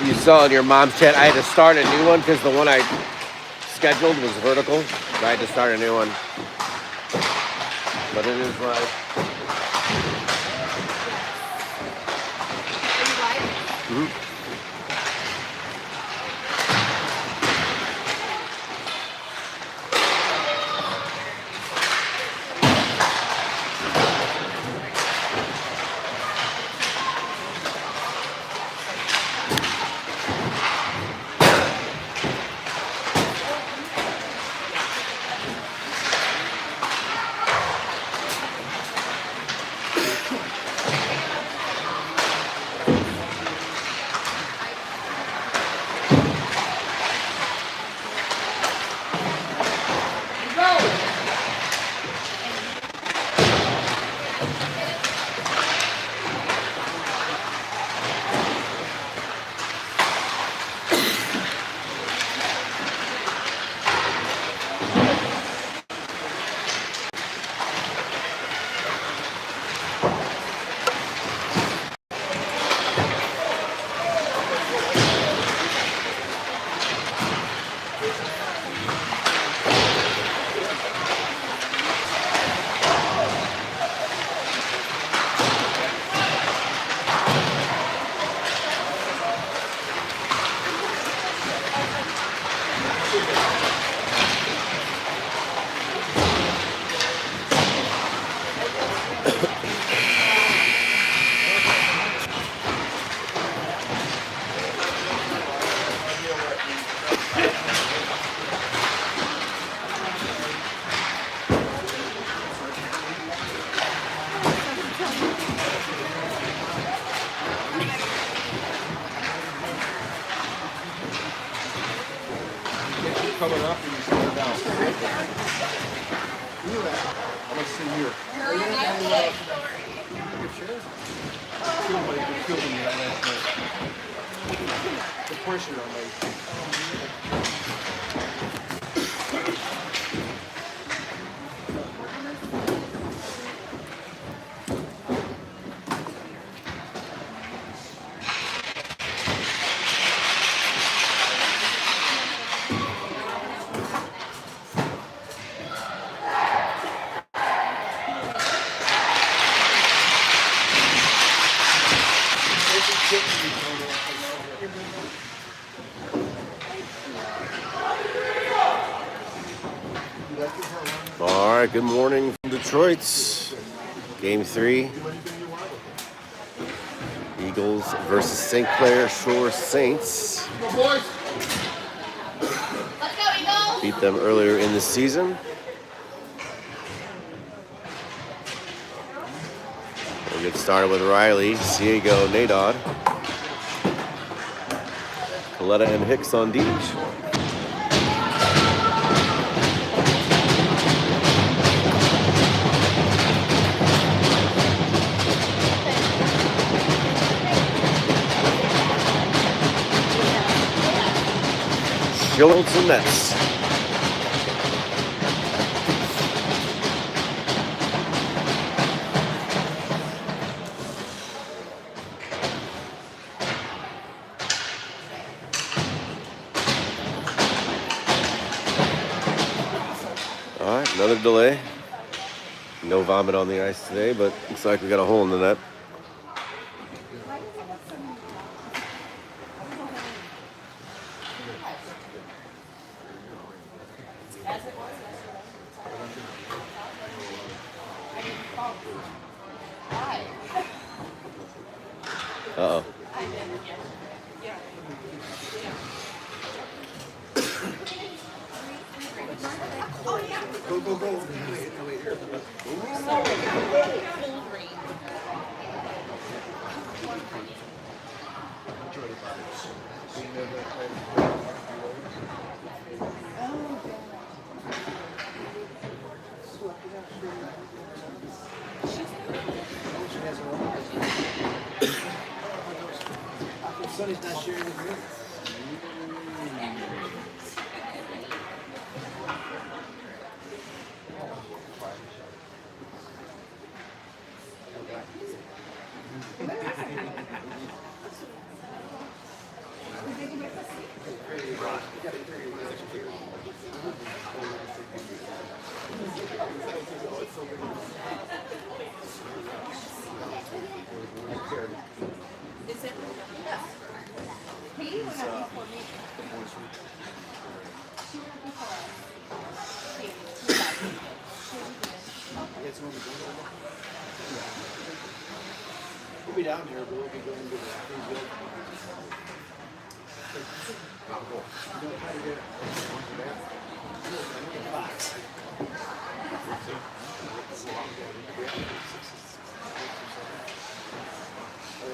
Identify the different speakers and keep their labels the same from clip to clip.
Speaker 1: You saw in your mom's chat, I had to start a new one because the one I scheduled was vertical. So I had to start a new one. But it is live. Mm-hmm.
Speaker 2: Coming up and you sit down. I'm gonna sit here. The pressure on me.
Speaker 1: All right, good morning from Detroit. Game 3. Eagles versus St. Clair Shore Saints. Beat them earlier in the season. We'll get started with Riley, Ciego, Nadod, Coletta, and Hicks on Deej. Schultz and Nets. All right, another delay. No vomit on the ice today, but looks like we got a hole in the net. Uh-oh.
Speaker 2: Go. Sonny's not sharing with me. We'll be down here, but we'll be going to the free build.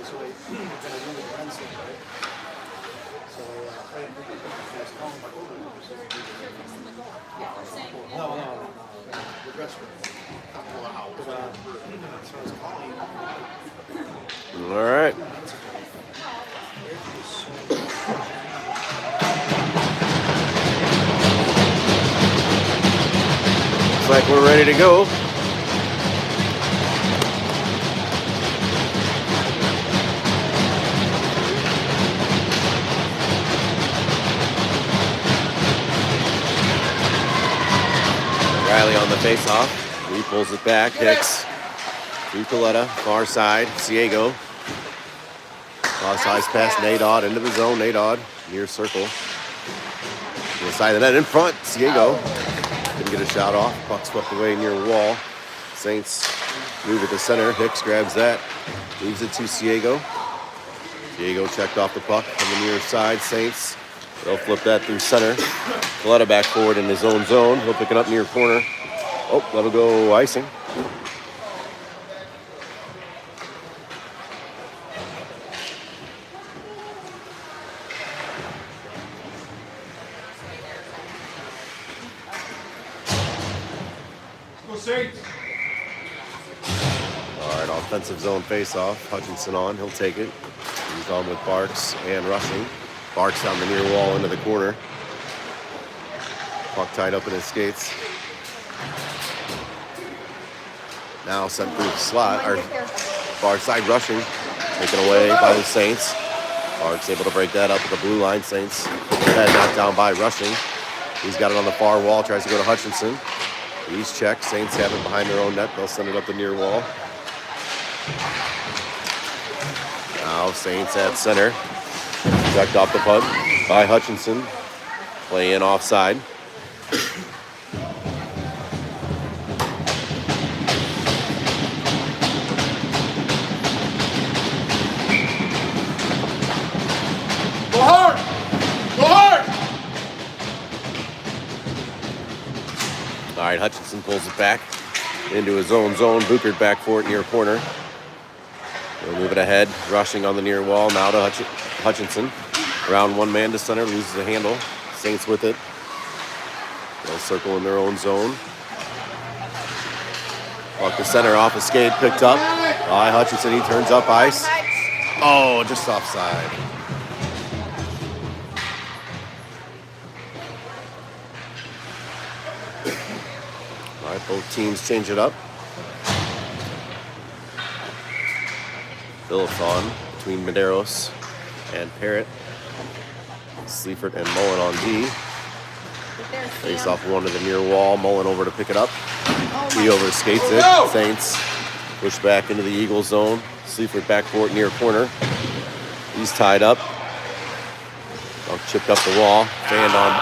Speaker 2: So they gonna do the Wednesday, right? So I didn't think it was calling my order. No. The dress room. Wow. So I was calling.
Speaker 1: All right. Looks like we're ready to go. Riley on the face-off. He pulls it back. Hicks to Coletta. Far side. Ciego. Cross eyes past Nadod into the zone. Nadod near circle. To the side of the net in front. Ciego didn't get a shot off. Puck swept away near wall. Saints move it to center. Hicks grabs that. Moves it to Ciego. Ciego checked off the puck on the near side. Saints. They'll flip that through center. Coletta back forward in his own zone. He'll pick it up near corner. Oh, that'll go icing.
Speaker 2: Go Saints!
Speaker 1: All right, offensive zone face-off. Hutchinson on. He'll take it. He's on with Barks and rushing. Barks down the near wall into the corner. Puck tied up in his skates. Now sent through the slot. Or far side rushing. Taken away by the Saints. Barks able to break that up at the blue line. Saints head knocked down by rushing. He's got it on the far wall. Tries to go to Hutchinson. He's checked. Saints have it behind their own net. They'll send it up the near wall. Now Saints at center. Checked off the puck by Hutchinson. Play in offside.
Speaker 2: Go hard! Go hard!
Speaker 1: All right, Hutchinson pulls it back into his own zone. Buchert back for it near corner. They'll move it ahead. Rushing on the near wall. Now to Hutchinson. Around one man to center. Loses the handle. Saints with it. They'll circle in their own zone. Puck to center off a skate. Picked up by Hutchinson. He turns up ice. Oh, just offside. All right, both teams change it up. Phillips on between Medeiros and Parrott. Sleifert and Mullen on D. Face off one to the near wall. Mullen over to pick it up. He over skates it. Saints push back into the Eagles zone. Sleifert back for it near corner. He's tied up. Chipped up the wall. Fanned on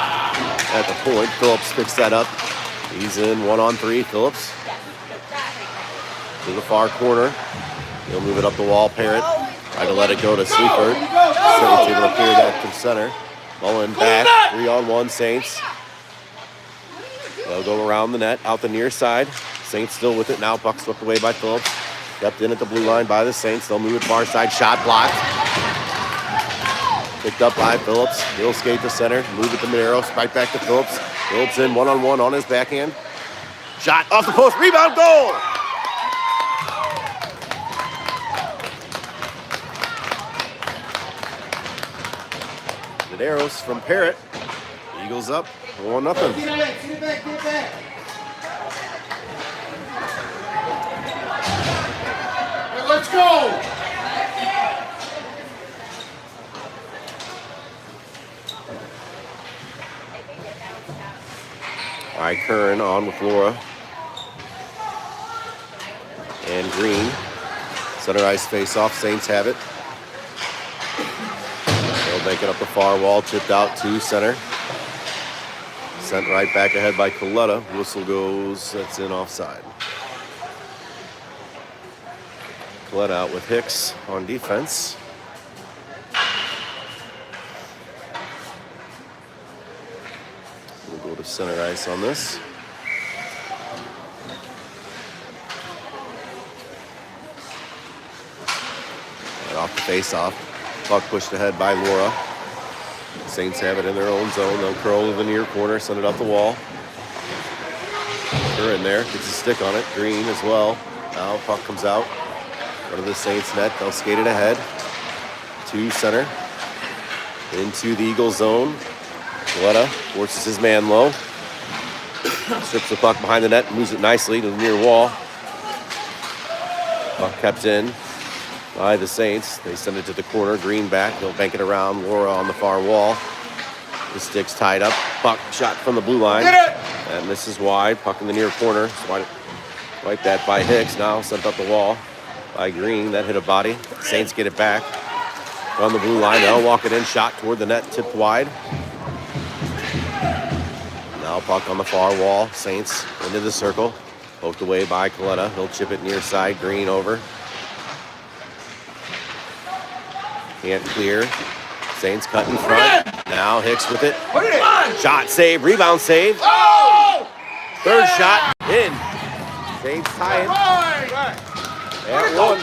Speaker 1: at the point. Phillips picks that up. He's in 1-on-3. Phillips to the far corner. He'll move it up the wall. Parrott try to let it go to Sleifert. Saints able to clear that to center. Mullen back. 3-on-1 Saints. They'll go around the net, out the near side. Saints still with it now. Puck swept away by Phillips. Kept in at the blue line by the Saints. They'll move it far side. Shot blocked. Picked up by Phillips. He'll skate to center. Move it to Medeiros. Right back to Phillips. Phillips in 1-on-1 on his backhand. Shot off the post. Rebound goal! Medeiros from Parrott. Eagles up 1-0.
Speaker 2: Get it back, get it back. Right, let's go!
Speaker 1: All right, Curran on with Laura. And Green. Center ice face-off. Saints have it. They'll make it up the far wall. Tipped out to center. Sent right back ahead by Coletta. Whistle goes. That's in offside. Coletta out with Hicks on defense. We'll go to center ice on this. Right off the face-off. Puck pushed ahead by Laura. Saints have it in their own zone. They'll curl to the near corner, send it up the wall. They're in there. Gets a stick on it. Green as well. Now puck comes out. Front of the Saints net. They'll skate it ahead. To center. Into the Eagles zone. Coletta forces his man low. Strips the puck behind the net. Moves it nicely to the near wall. Puck kept in by the Saints. They send it to the corner. Green back. They'll bank it around. Laura on the far wall. The stick's tied up. Puck shot from the blue line. And misses wide. Puck in the near corner. Wipe that by Hicks. Now sent up the wall by Green. That hit a body. Saints get it back on the blue line. They'll walk it in. Shot toward the net. Tipped wide. Now puck on the far wall. Saints into the circle. Poked away by Coletta. He'll chip it near side. Green over. Can't clear. Saints cut in front. Now Hicks with it. Shot, save, rebound, save. Third shot, in. Saints tie it. At one.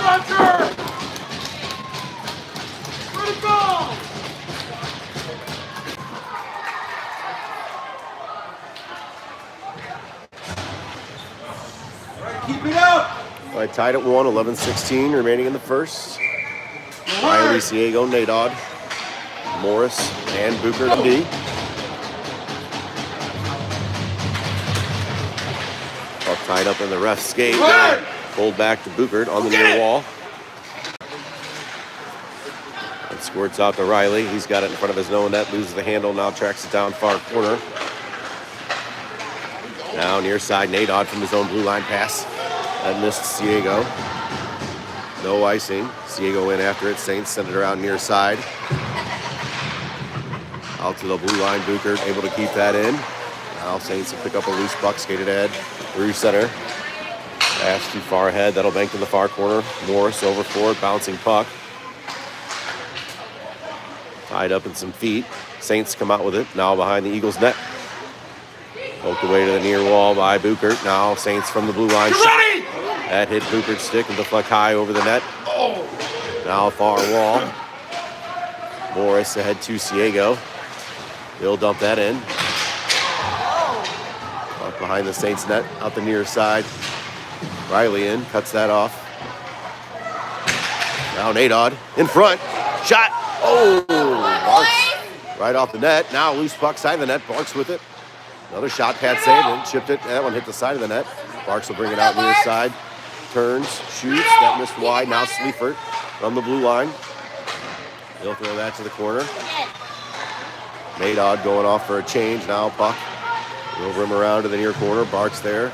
Speaker 3: Keep it up.
Speaker 1: All right, tied at 1, 11-16 remaining in the first. Riley, Ciego, Nadod, Morris, and Booker D. Puck tied up in the ref's skate. Pulled back to Booker on the near wall. And squirts out to Riley. He's got it in front of his own net. Loses the handle. Now tracks it down far corner. Now near side, Nadod from his own blue line pass. That missed Ciego. No icing. Ciego in after it. Saints send it around near side. Out to the blue line. Booker able to keep that in. Now Saints will pick up a loose puck, skated ahead through center. Pass too far ahead. That'll bank to the far corner. Morris over for it. Bouncing puck. Tied up in some feet. Saints come out with it. Now behind the Eagles net. Poked away to the near wall by Booker. Now Saints from the blue line. Shot. That hit Booker's stick and deflect high over the net. Now far wall. Morris ahead to Ciego. He'll dump that in. Puck behind the Saints net. Out the near side. Riley in. Cuts that off. Now Nadod in front. Shot. Oh! Barks right off the net. Now loose puck side of the net. Barks with it. Another shot, Pat saved it, chipped it. That one hit the side of the net. Barks will bring it out near side. Turns, shoots. That missed wide. Now Sleifert from the blue line. He'll throw that to the corner. Nadod going off for a change. Now puck. He'll rim around to the near corner. Barks there.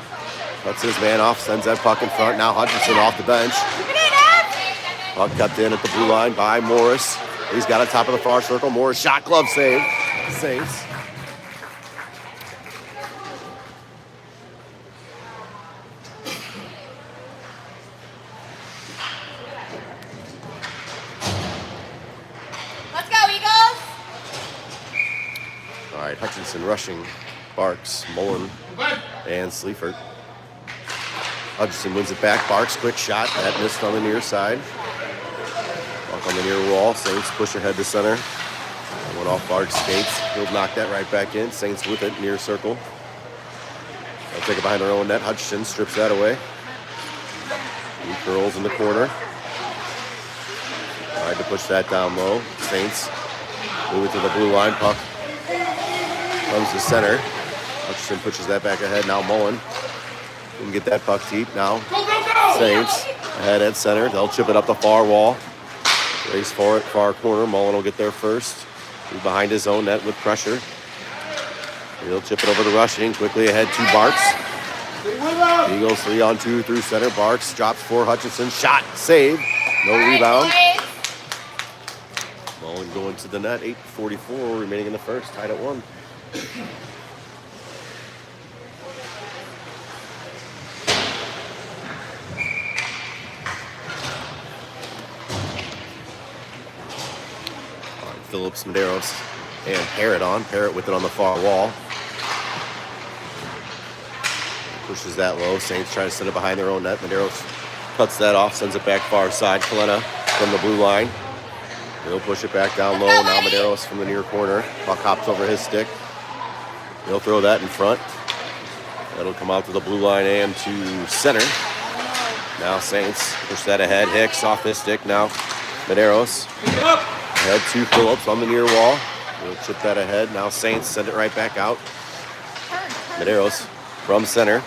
Speaker 1: Cuts his man off. Sends that puck in front. Now Hutchinson off the bench. Puck kept in at the blue line by Morris. He's got it top of the far circle. Morris shot, glove save. Saints. All right, Hutchinson rushing, Barks, Mullen, and Sleifert. Hutchinson wins it back. Barks, quick shot. That missed on the near side. Puck on the near wall. Saints push ahead to center. Went off Barks' skates. He'll knock that right back in. Saints with it, near circle. They'll take it behind their own net. Hutchinson strips that away. He curls in the corner. Tried to push that down low. Saints move it to the blue line. Puck comes to center. Hutchinson pushes that back ahead. Now Mullen can get that puck deep. Now Saints ahead at center. They'll chip it up the far wall. Race for it, far corner. Mullen will get there first. Behind his own net with pressure. He'll chip it over to Rushing. Quickly ahead to Barks. Eagles 3-on-2 through center. Barks drops for Hutchinson. Shot, save. No rebound. Mullen going to the net. 8:44 remaining in the first. Tied at 1. Phillips, Medeiros, and Parrott on. Parrott with it on the far wall. Pushes that low. Saints try to set it behind their own net. Medeiros cuts that off, sends it back far side. Coletta from the blue line. He'll push it back down low. Now Medeiros from the near corner. Puck hops over his stick. He'll throw that in front. That'll come out to the blue line and to center. Now Saints push that ahead. Hicks off his stick. Now Medeiros. Ahead to Phillips on the near wall. He'll chip that ahead. Now Saints send it right back out. Medeiros from center.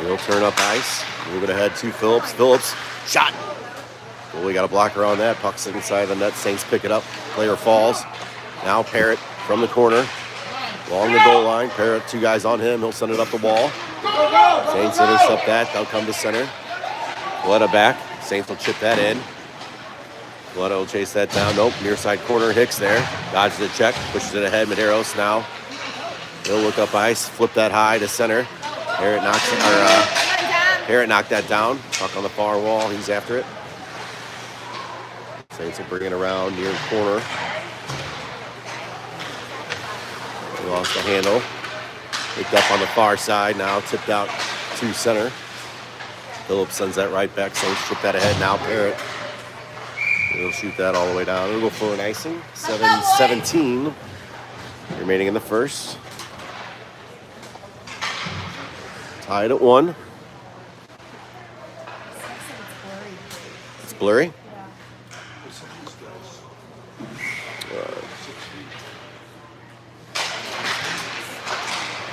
Speaker 1: He'll turn up ice. Move it ahead to Phillips. Phillips, shot. Well, we got a blocker on that. Puck's inside the net. Saints pick it up. Player falls. Now Parrott from the corner. Along the goal line. Parrott, 2 guys on him. He'll send it up the wall. Saints intercept that. They'll come to center. Coletta back. Saints will chip that in. Coletta will chase that down. Nope. Near side corner. Hicks there. Dodges the check. Pushes it ahead. Medeiros now. He'll look up ice. Flip that high to center. Parrott knocked that down. Puck on the far wall. He's after it. Saints will bring it around near corner. He lost the handle. Picked up on the far side. Now tipped out to center. Phillips sends that right back. Saints chip that ahead. Now Parrott. He'll shoot that all the way down. He'll go for an icing. 7-17 remaining in the first. Tied at 1. It's blurry.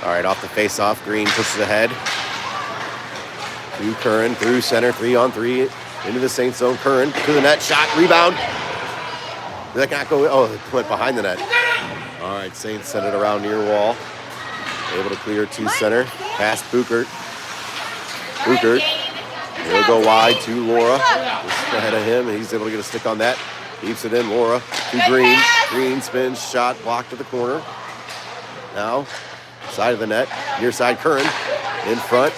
Speaker 1: All right, off the face-off. Green pushes ahead. To Curran, through center, 3-on-3. Into the Saints zone. Curran to the net. Shot, rebound. Did that not go? Oh, it went behind the net. All right, Saints send it around near wall. Able to clear to center. Past Buchert. Buchert. He'll go wide to Laura. Just ahead of him, and he's able to get a stick on that. Keeps it in. Laura to Green. Green spins, shot, blocked to the corner. Now, side of the net. Near side, Curran. In front.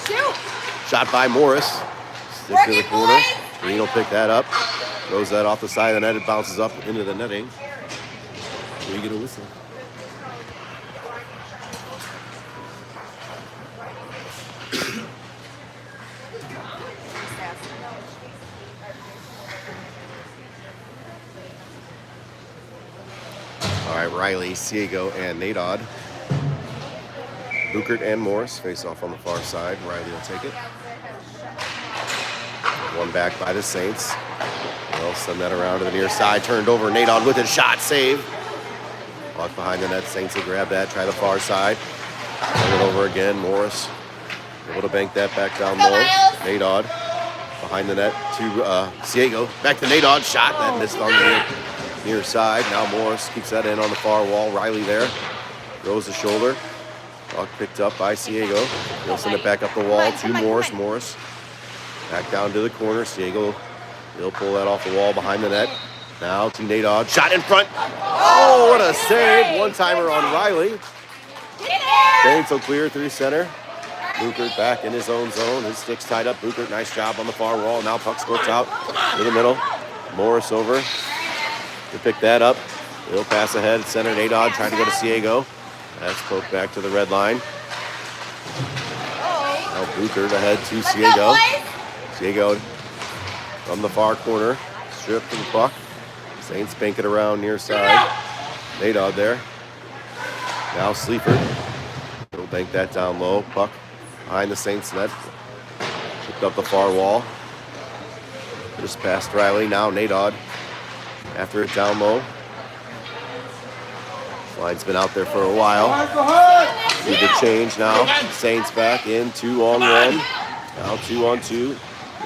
Speaker 1: Shot by Morris. Stick to the corner. Green will pick that up. Throws that off the side of the net. It bounces up into the netting. We get a whistle. All right, Riley, Ciego, and Nadod. Buchert and Morris face off on the far side. Riley will take it. One back by the Saints. They'll send that around to the near side. Turned over. Nadod with it. Shot. Save. Walk behind the net. Saints will grab that. Try the far side. Turn it over again. Morris able to bank that back down low. Nadod behind the net to Ciego. Back to Nadod. Shot. That missed on the near side. Now Morris keeps that in on the far wall. Riley there. Throws the shoulder. Puck picked up by Ciego. He'll send it back up the wall to Morris. Morris back down to the corner. Ciego, he'll pull that off the wall behind the net. Now to Nadod. Shot in front. Oh, what a save. One-timer on Riley. Saints will clear through center. Buchert back in his own zone. His stick's tied up. Buchert, nice job on the far wall. Now puck squirts out to the middle. Morris over to pick that up. He'll pass ahead. Center Nadod trying to go to Ciego. That's poked back to the red line. Now Buchert ahead to Ciego. Ciego from the far corner. Stripped to the puck. Saints bank it around near side. Nadod there. Now Sleaford. He'll bank that down low. Puck behind the Saints net. Chipped up the far wall. Just past Riley. Now Nadod. After it down low. Line's been out there for a while. Need to change now. Saints back in 2-on-1. Now 2-on-2.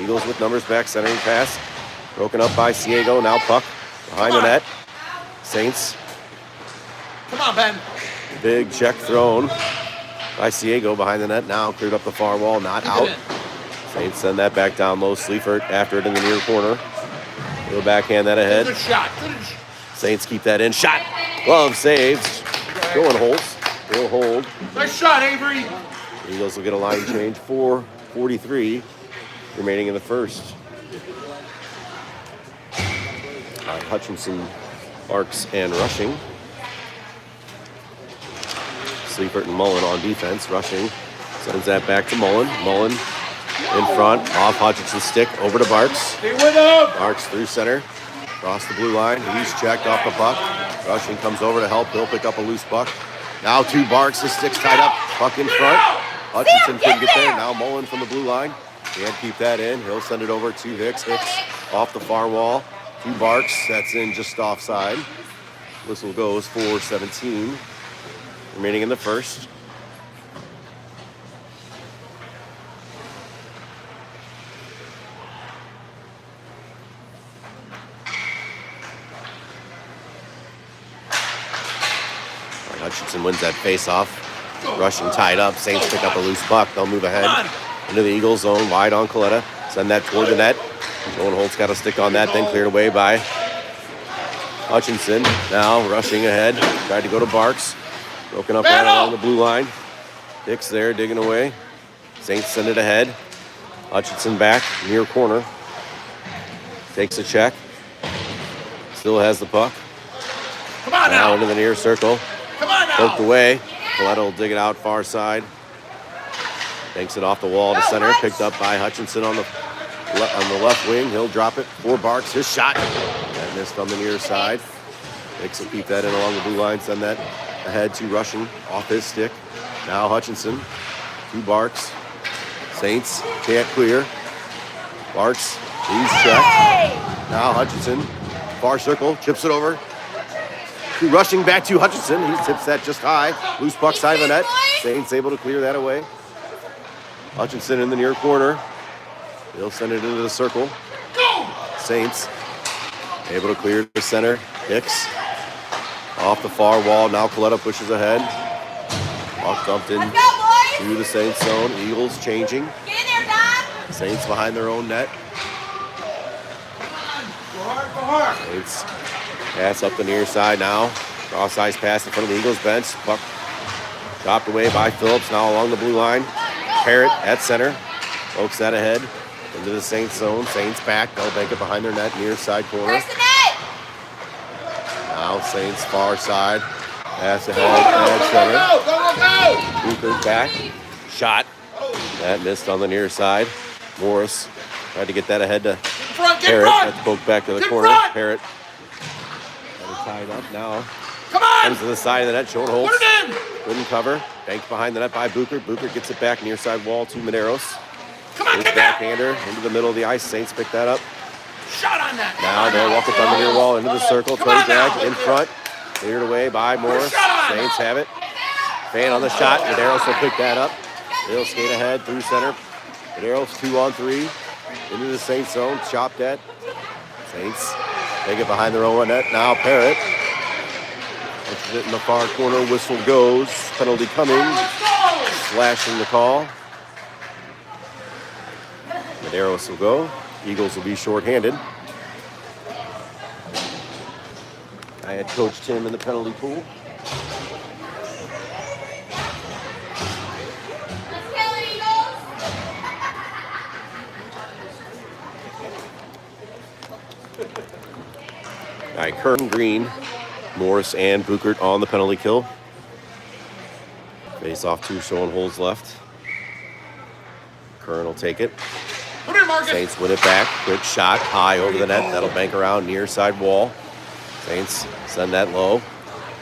Speaker 1: Eagles with numbers back. Centering pass. Broken up by Ciego. Now puck behind the net. Saints.
Speaker 3: Come on, Ben.
Speaker 1: Big check thrown by Ciego behind the net. Now cleared up the far wall. Not out. Saints send that back down low. Sleaford after it in the near corner. He'll backhand that ahead.
Speaker 3: Good shot.
Speaker 1: Saints keep that in. Shot. Glove saves. Going holds. He'll hold.
Speaker 3: Nice shot, Avery.
Speaker 1: Eagles will get a line change. 4:43 remaining in the first. Hutchinson Barks and rushing. Sleepert and Mullen on defense, rushing. Sends that back to Mullen. Mullen in front, off Hutchinson's stick, over to Barks.
Speaker 3: Stay with him.
Speaker 1: Barks through center, across the blue line. He's checked off the puck. Rushing comes over to help. He'll pick up a loose puck. Now to Barks. His stick's tied up. Puck in front. Hutchinson couldn't get there. Now Mullen from the blue line. Can't keep that in. He'll send it over to Hicks. Hicks off the far wall to Barks. That's in just offside. Whistle goes for 17 remaining in the first. Hutchinson wins that face-off. Rushing tied up. Saints pick up a loose puck. They'll move ahead into the Eagles zone. Wide on Coletta. Send that toward the net. Holt's got a stick on that. Then cleared away by Hutchinson. Now rushing ahead. Tried to go to Barks. Broken up right along the blue line. Hicks there digging away. Saints send it ahead. Hutchinson back near corner. Takes a check. Still has the puck.
Speaker 3: Come on
Speaker 1: Now
Speaker 3: now.
Speaker 1: into the near circle.
Speaker 3: Come on now.
Speaker 1: Poked away. Coletta will dig it out far side. Banks it off the wall to center. Picked up by Hutchinson on the left wing. He'll drop it for Barks. His shot. That missed on the near side. Hicks will keep that in along the blue line. Send that ahead to rushing off his stick. Now Hutchinson to Barks. Saints can't clear. Barks, he's checked. Now Hutchinson, far circle, chips it over. To rushing back to Hutchinson. He tips that just high. Loose puck side of the net. Saints able to clear that away. Hutchinson in the near corner. He'll send it into the circle. Saints able to clear the center. Hicks off the far wall. Now Coletta pushes ahead. Puck dumped in through the Saints zone. Eagles changing.
Speaker 4: Get in there, Don.
Speaker 1: Saints behind their own net.
Speaker 3: Go hard.
Speaker 1: Saints pass up the near side now. Cross ice pass in front of the Eagles bench. Puck chopped away by Phillips. Now along the blue line. Parrott at center. Pokes that ahead into the Saints zone. Saints back. They'll bank it behind their net. Near side corner.
Speaker 4: Where's the net?
Speaker 1: Now Saints far side. Pass ahead at center. Cooper back. Shot. That missed on the near side. Morris tried to get that ahead to
Speaker 3: Front, get
Speaker 1: Parrott.
Speaker 3: front.
Speaker 1: That's poked back to the
Speaker 3: Get
Speaker 1: corner.
Speaker 3: front.
Speaker 1: Parrott got it tied up now.
Speaker 3: Come on.
Speaker 1: Comes to the side of the net. Short holds.
Speaker 3: Put it in.
Speaker 1: Couldn't cover. Banked behind the net by Bucher. Bucher gets it back near side wall to Medeiros.
Speaker 3: Come on,
Speaker 1: His
Speaker 3: get back.
Speaker 1: backhander into the middle of the ice. Saints pick that up.
Speaker 3: Shot on that.
Speaker 1: Now they'll walk it on the near wall into the circle.
Speaker 3: Come
Speaker 1: Toe
Speaker 3: on
Speaker 1: drag
Speaker 3: now.
Speaker 1: in front. Cleared away by Morris. Saints have it. Fan on the shot. Medeiros will pick that up. They'll skate ahead through center. Medeiros 2-on-3 into the Saints zone. Chopped at. Saints take it behind their own net. Now Parrott pushes it in the far corner. Whistle goes. Penalty coming. Slashing the call. Medeiros will go. Eagles will be shorthanded. I had coached him in the penalty pool.
Speaker 4: STL Eagles.
Speaker 1: All right, Kern, Green, Morris, and Buchert on the penalty kill. Face off two, showing holes left. Kern will take it.
Speaker 3: Put it in, Marcus.
Speaker 1: Saints win it back. Quick shot high over the net. That'll bank around near side wall. Saints send that low.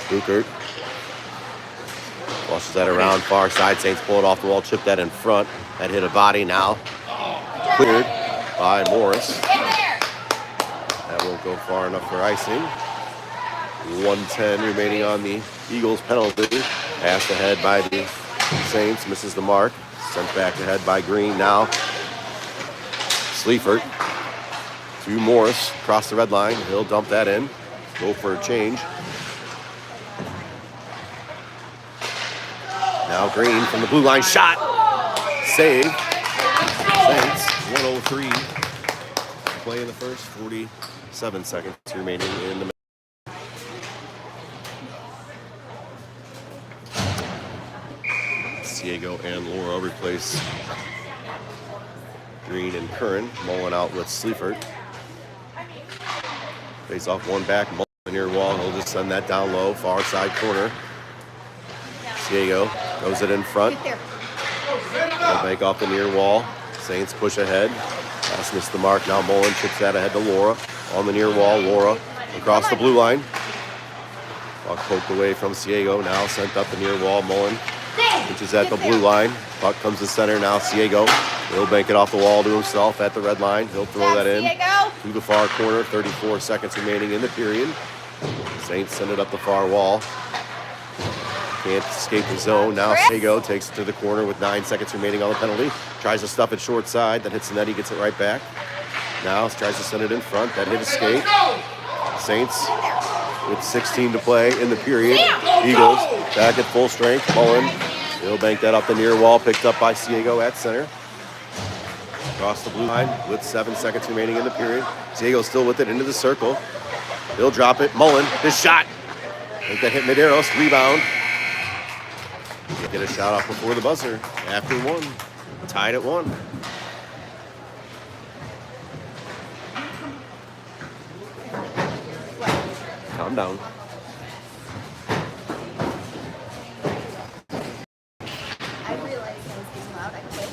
Speaker 1: Buchert flushes that around far side. Saints pull it off the wall, chip that in front. That hit a body now. Cleared by Morris.
Speaker 4: Get there.
Speaker 1: That won't go far enough for icing. 1:10 remaining on the Eagles penalty. Passed ahead by the Saints. Misses the mark. Sent back ahead by Green now. Sleifert to Morris. Across the red line. He'll dump that in. Go for a change. Now Green from the blue line. Shot. Save. Saints 1:03. Play in the first. 47 seconds remaining in the Diego and Laura replace Green and Curran. Mullen out with Sleifert. Face off one back. Mullen near wall. He'll just send that down low, far side corner. Diego goes it in front. They'll bank off the near wall. Saints push ahead. Pass missed the mark. Now Mullen chips that ahead to Laura. On the near wall, Laura across the blue line. Puck poked away from Ciego. Now sent up the near wall. Mullen pitches at the blue line. Puck comes to center. Now Ciego. He'll bank it off the wall to himself at the red line. He'll throw that in to the far corner. 34 seconds remaining in the period. Saints send it up the far wall. Can't escape the zone. Now Ciego takes it to the corner with 9 seconds remaining on the penalty. Tries to stuff it short side. That hits the net. He gets it right back. Now tries to send it in front. That hit escape. Saints with 16 to play in the period. Eagles back at full strength. Mullen, he'll bank that up the near wall. Picked up by Ciego at center. Across the blue line with 7 seconds remaining in the period. Ciego still with it into the circle. He'll drop it. Mullen, his shot. I think that hit Medeiros. Rebound. Get a shot off before the buzzer. After one. Tied at 1. Calm down.
Speaker 4: I realized I was getting loud. I quit.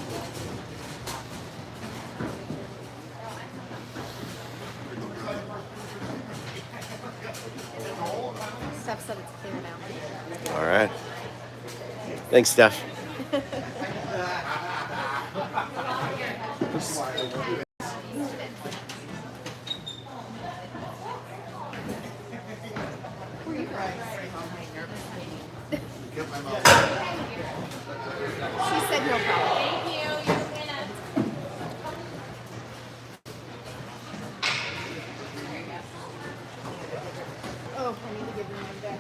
Speaker 4: Steph said it's clear now.
Speaker 1: All right. Thanks, Steph.
Speaker 4: She said no problem. Thank you. You're gonna. Oh, I need to give you one back.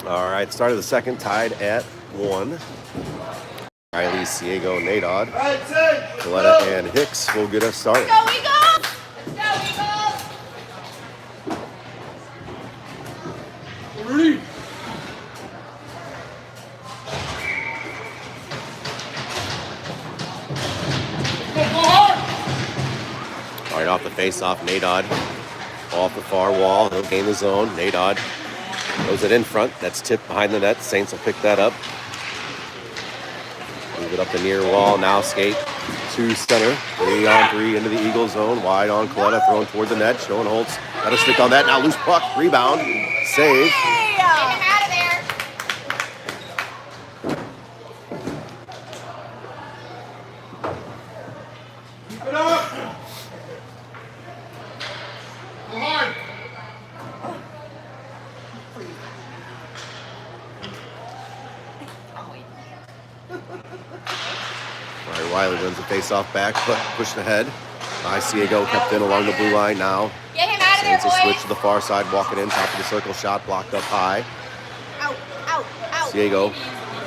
Speaker 1: All right, start of the second, tied at 1. Riley, Ciego, Nadod, Coletta, and Hicks will get us started.
Speaker 4: Go Eagles! Let's go Eagles!
Speaker 3: Ready? Go hard!
Speaker 1: All right, off the face-off, Nadod off the far wall. He'll gain the zone. Nadod throws it in front. That's tipped behind the net. Saints will pick that up. Move it up the near wall. Now skate to center. 3-on-3 into the Eagle zone. Wide on Coletta, thrown toward the net. Schoenholtz got a stick on that. Now loose puck. Rebound. Save.
Speaker 4: Hey! Get him out of there!
Speaker 3: Keep it up! Go hard!
Speaker 1: All right, Wiley wins the face-off back, but pushed ahead. By Ciego, kept in along the blue line now.
Speaker 4: Get him out of there,
Speaker 1: Saints will switch
Speaker 4: boys!
Speaker 1: to the far side, walking in, top of the circle, shot blocked up high.
Speaker 4: Out, out, out.
Speaker 1: Ciego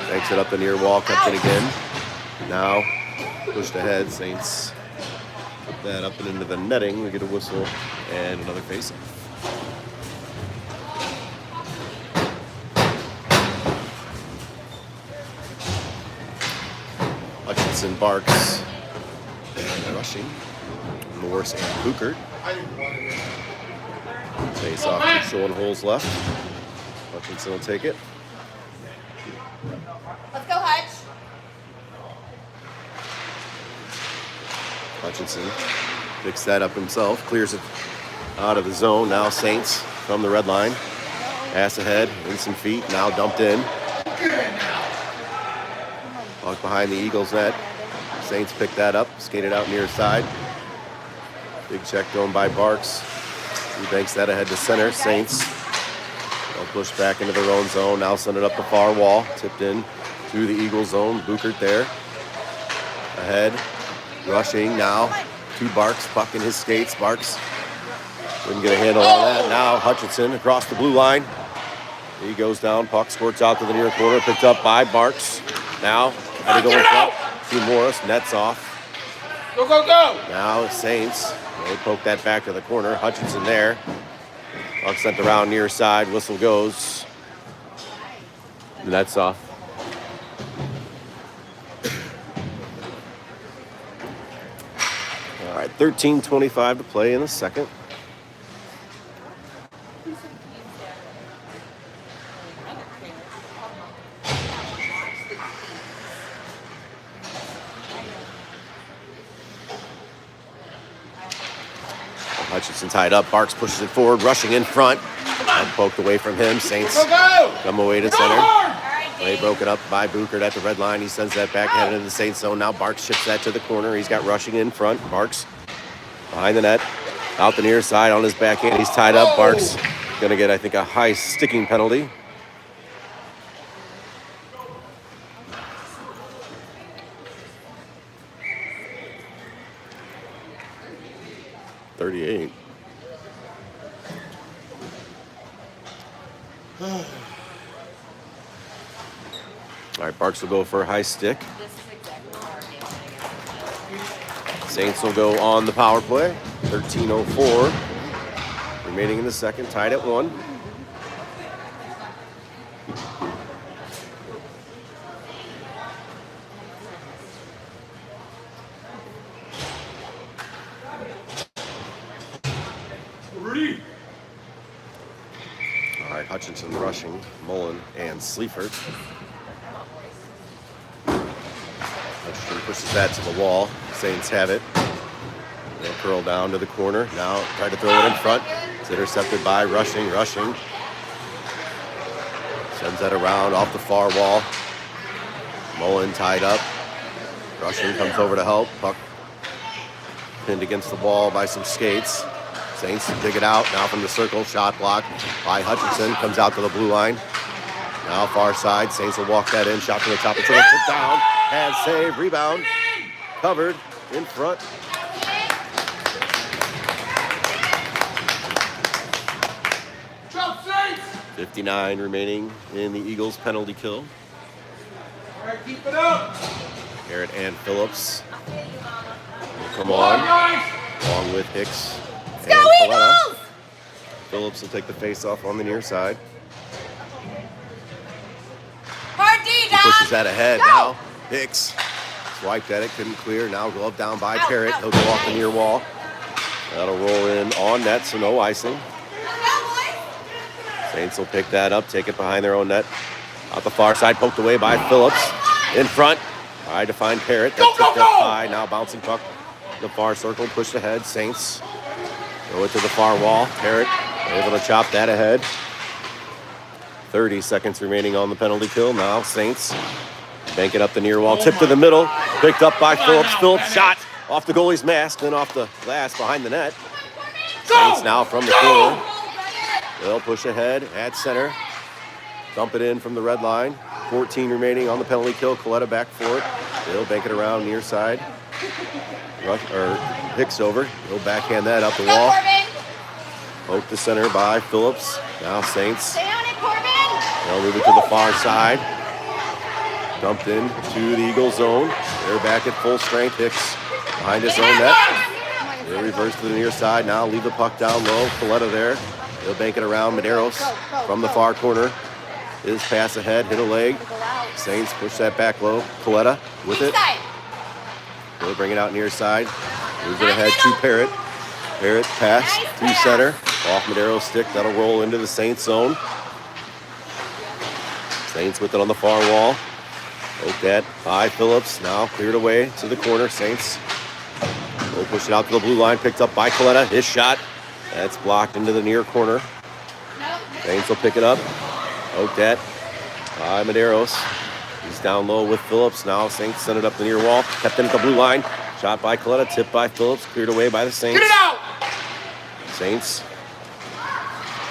Speaker 1: takes it up the near wall, kept it again. Now pushed ahead, Saints put that up and into the netting. We get a whistle and another face-off. Hutchinson, Barks, and rushing. Morse and Buchert. Face off, 2 showing holes left. Hutchinson will take it.
Speaker 4: Let's go, Hutch.
Speaker 1: Hutchinson picks that up himself, clears it out of the zone. Now Saints from the red line. Pass ahead, in some feet, now dumped in. Puck behind the Eagles net. Saints pick that up, skated out near side. Big check thrown by Barks. He banks that ahead to center. Saints will push back into their own zone. Now send it up the far wall. Tipped in to the Eagle zone. Buchert there. Ahead. Rushing now to Barks. Puck in his skates. Barks wouldn't get a handle on that. Now Hutchinson across the blue line. He goes down. Puck squirts out to the near corner. Picked up by Barks. Now had to go in front to Morris. Nets off.
Speaker 3: Go, go, go!
Speaker 1: Now Saints. They poke that back to the corner. Hutchinson there. Puck sent around near side. Whistle goes. Nets off. All right, 13:25 to play in the second. Hutchinson tied up. Barks pushes it forward, rushing in front. Poked away from him. Saints
Speaker 3: Go, go!
Speaker 1: come away to
Speaker 3: Go
Speaker 1: center.
Speaker 3: hard!
Speaker 1: Play broken up by Buchert at the red line. He sends that back headed into the Saints zone. Now Barks chips that to the corner. He's got rushing in front. Barks behind the net. Out the near side on his backhand. He's tied up. Barks going to get, I think, a high sticking penalty. $38. All right, Barks will go for a high stick. Saints will go on the power play. 13:04 remaining in the second, tied at 1.
Speaker 3: Rudy!
Speaker 1: All right, Hutchinson rushing, Mullen and Sleifert. Hutchinson pushes that to the wall. Saints have it. They'll curl down to the corner. Now try to throw it in front. It's intercepted by Rushing. Sends that around off the far wall. Mullen tied up. Rushing comes over to help. Puck pinned against the wall by some skates. Saints dig it out. Now from the circle. Shot blocked by Hutchinson. Comes out to the blue line. Now far side. Saints will walk that in. Shot from the top. It's a down. Had save. Rebound. Covered in front.
Speaker 3: Jump, Saints!
Speaker 1: 59 remaining in the Eagles penalty kill.
Speaker 3: All right, keep it up!
Speaker 1: Garrett and Phillips will come
Speaker 3: Come on,
Speaker 1: on,
Speaker 3: guys!
Speaker 1: along with Hicks and
Speaker 4: Go
Speaker 1: Coletta.
Speaker 4: Eagles!
Speaker 1: Phillips will take the face-off on the near side.
Speaker 4: Hard D, Dom.
Speaker 1: Pushes that ahead
Speaker 4: Go.
Speaker 1: now. Hicks swiped at it, couldn't clear. Now glove down by Parrott. He'll go off the near wall. That'll roll in on net, so no icing. Saints will pick that up, take it behind their own net. Out the far side, poked away by Phillips. In front, tried to find Parrott. That tipped up high. Now bouncing puck. The far circle, pushed ahead. Saints go it to the far wall. Parrott able to chop that ahead. 30 seconds remaining on the penalty kill. Now Saints bank it up the near wall. Tip to the middle. Picked up by Phillips. Phillips shot off the goalie's mask, then off the glass behind the net. Saints now from the corner. They'll push ahead at center. Dump it in from the red line. 14 remaining on the penalty kill. Coletta back for it. They'll bank it around near side. Hicks over. He'll backhand that up the wall. Poke to center by Phillips. Now Saints.
Speaker 4: Stay on it, Corbin.
Speaker 1: They'll move it to the far side. Dumped in to the Eagle zone. They're back at full strength. Hicks behind his own net. They'll reverse to the near side. Now leave the puck down low. Coletta there. They'll bank it around. Medeiros from the far corner. His pass ahead. Hit a leg. Saints push that back low. Coletta with it. They'll bring it out near side. Moves it ahead to Parrott. Parrott pass to center. Off Medeiros' stick. That'll roll into the Saints zone. Saints with it on the far wall. Poked that by Phillips. Now cleared away to the corner. Saints will push it out to the blue line. Picked up by Coletta. His shot. That's blocked into the near corner. Saints will pick it up. Poked that by Medeiros. He's down low with Phillips. Now Saints send it up the near wall. Kept in at the blue line. Shot by Coletta. Tipped by Phillips. Cleared away by the Saints.
Speaker 3: Get it out!
Speaker 1: Saints.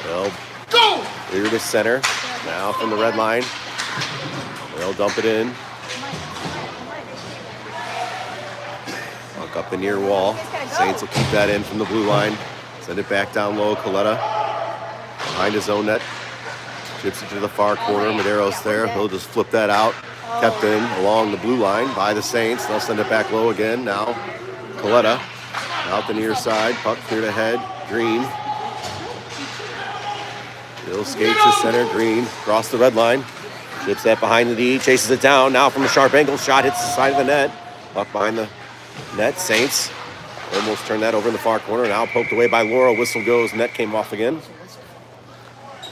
Speaker 1: They'll
Speaker 3: Go!
Speaker 1: clear to center. Now from the red line. They'll dump it in. Puck up the near wall. Saints will keep that in from the blue line. Send it back down low. Coletta behind his own net. Chips it to the far corner. Medeiros there. He'll just flip that out. Kept in along the blue line by the Saints. They'll send it back low again. Now Coletta out the near side. Puck cleared ahead. Green. He'll skate to center. Green across the red line. Chips that behind the D. Chases it down. Now from a sharp angle. Shot hits the side of the net. Puck behind the net. Saints Almost turned that over in the far corner. Now poked away by Laura. Whistle goes. Net came off again.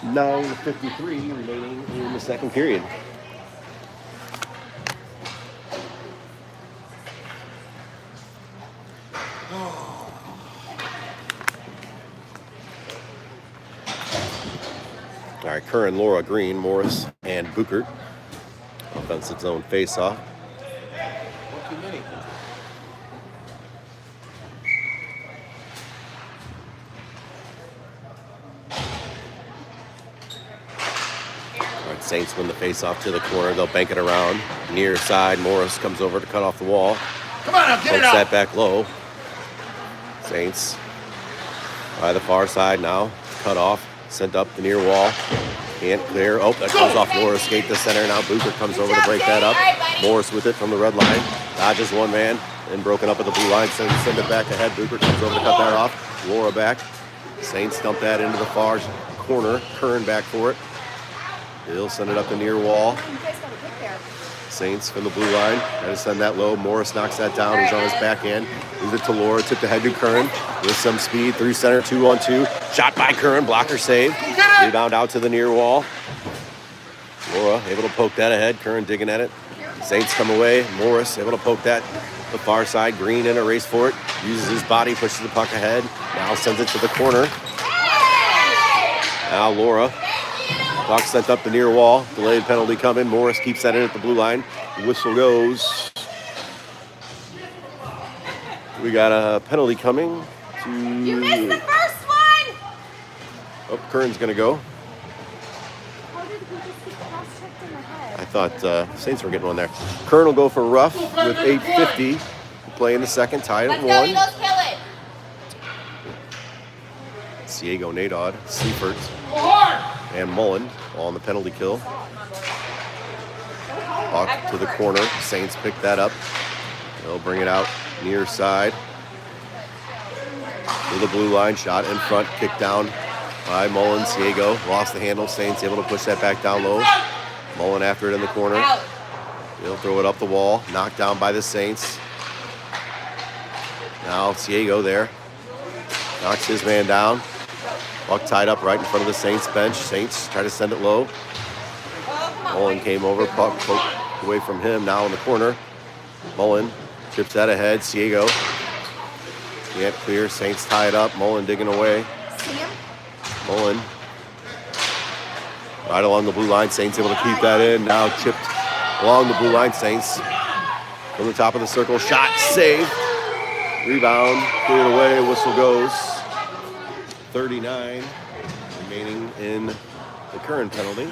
Speaker 1: 9:53 remaining in the second period. All right, Curran, Laura, Green, Morris, and Buchert. Offensive zone face-off.
Speaker 2: Too many.
Speaker 1: All right, Saints win the face-off to the corner. They'll bank it around. Near side, Morris comes over to cut off the wall.
Speaker 3: Come on now, get it
Speaker 1: Pokes that
Speaker 3: out.
Speaker 1: back low. Saints by the far side now. Cut off. Sent up the near wall. Can't clear. Oh, that comes off Laura's skate to center. Now Buchert comes over to break that up. Morris with it from the red line. Dodges one man. Then broken up at the blue line. Send it back ahead. Buchert comes over to cut that off. Laura back. Saints dump that into the far corner. Curran back for it. He'll send it up the near wall.
Speaker 4: You guys got a pick there.
Speaker 1: Saints from the blue line. Try to send that low. Morris knocks that down. He's on his backhand. Moves it to Laura. Tipped ahead to Curran. With some speed. Through center. 2-on-2. Shot by Curran. Blocker save. Rebound out to the near wall. Laura able to poke that ahead. Curran digging at it. Saints come away. Morris able to poke that the far side. Green in a race for it. Uses his body. Pushes the puck ahead. Now sends it to the corner. Now Laura. Puck sent up the near wall. Delayed penalty coming. Morris keeps that in at the blue line. Whistle goes. We got a penalty coming.
Speaker 4: You missed the first one!
Speaker 1: Oh, Curran's going to go.
Speaker 4: How did he just get cross-checked in the head?
Speaker 1: I thought Saints were getting one there. Curran will go for rough with 8:50. Play in the second, tied at
Speaker 4: Let's go,
Speaker 1: 1.
Speaker 4: Eagles, kill it!
Speaker 1: Ciego, Nadod, Seifert,
Speaker 3: Go hard.
Speaker 1: and Mullen all on the penalty kill. Puck to the corner. Saints pick that up. They'll bring it out near side. To the blue line. Shot in front. Kick down by Mullen. Ciego lost the handle. Saints able to push that back down low. Mullen after it in the corner.
Speaker 4: Out.
Speaker 1: He'll throw it up the wall. Knocked down by the Saints. Now Ciego there. Knocks his man down. Puck tied up right in front of the Saints bench. Saints try to send it low.
Speaker 4: Oh, come on.
Speaker 1: Mullen came over. Puck poked away from him. Now in the corner. Mullen chips that ahead. Ciego can't clear. Saints tie it up. Mullen digging away.
Speaker 4: See him?
Speaker 1: Mullen right along the blue line. Saints able to keep that in. Now chipped along the blue line. Saints from the top of the circle. Shot saved. Rebound cleared away. Whistle goes. 39 remaining in the Curran penalty.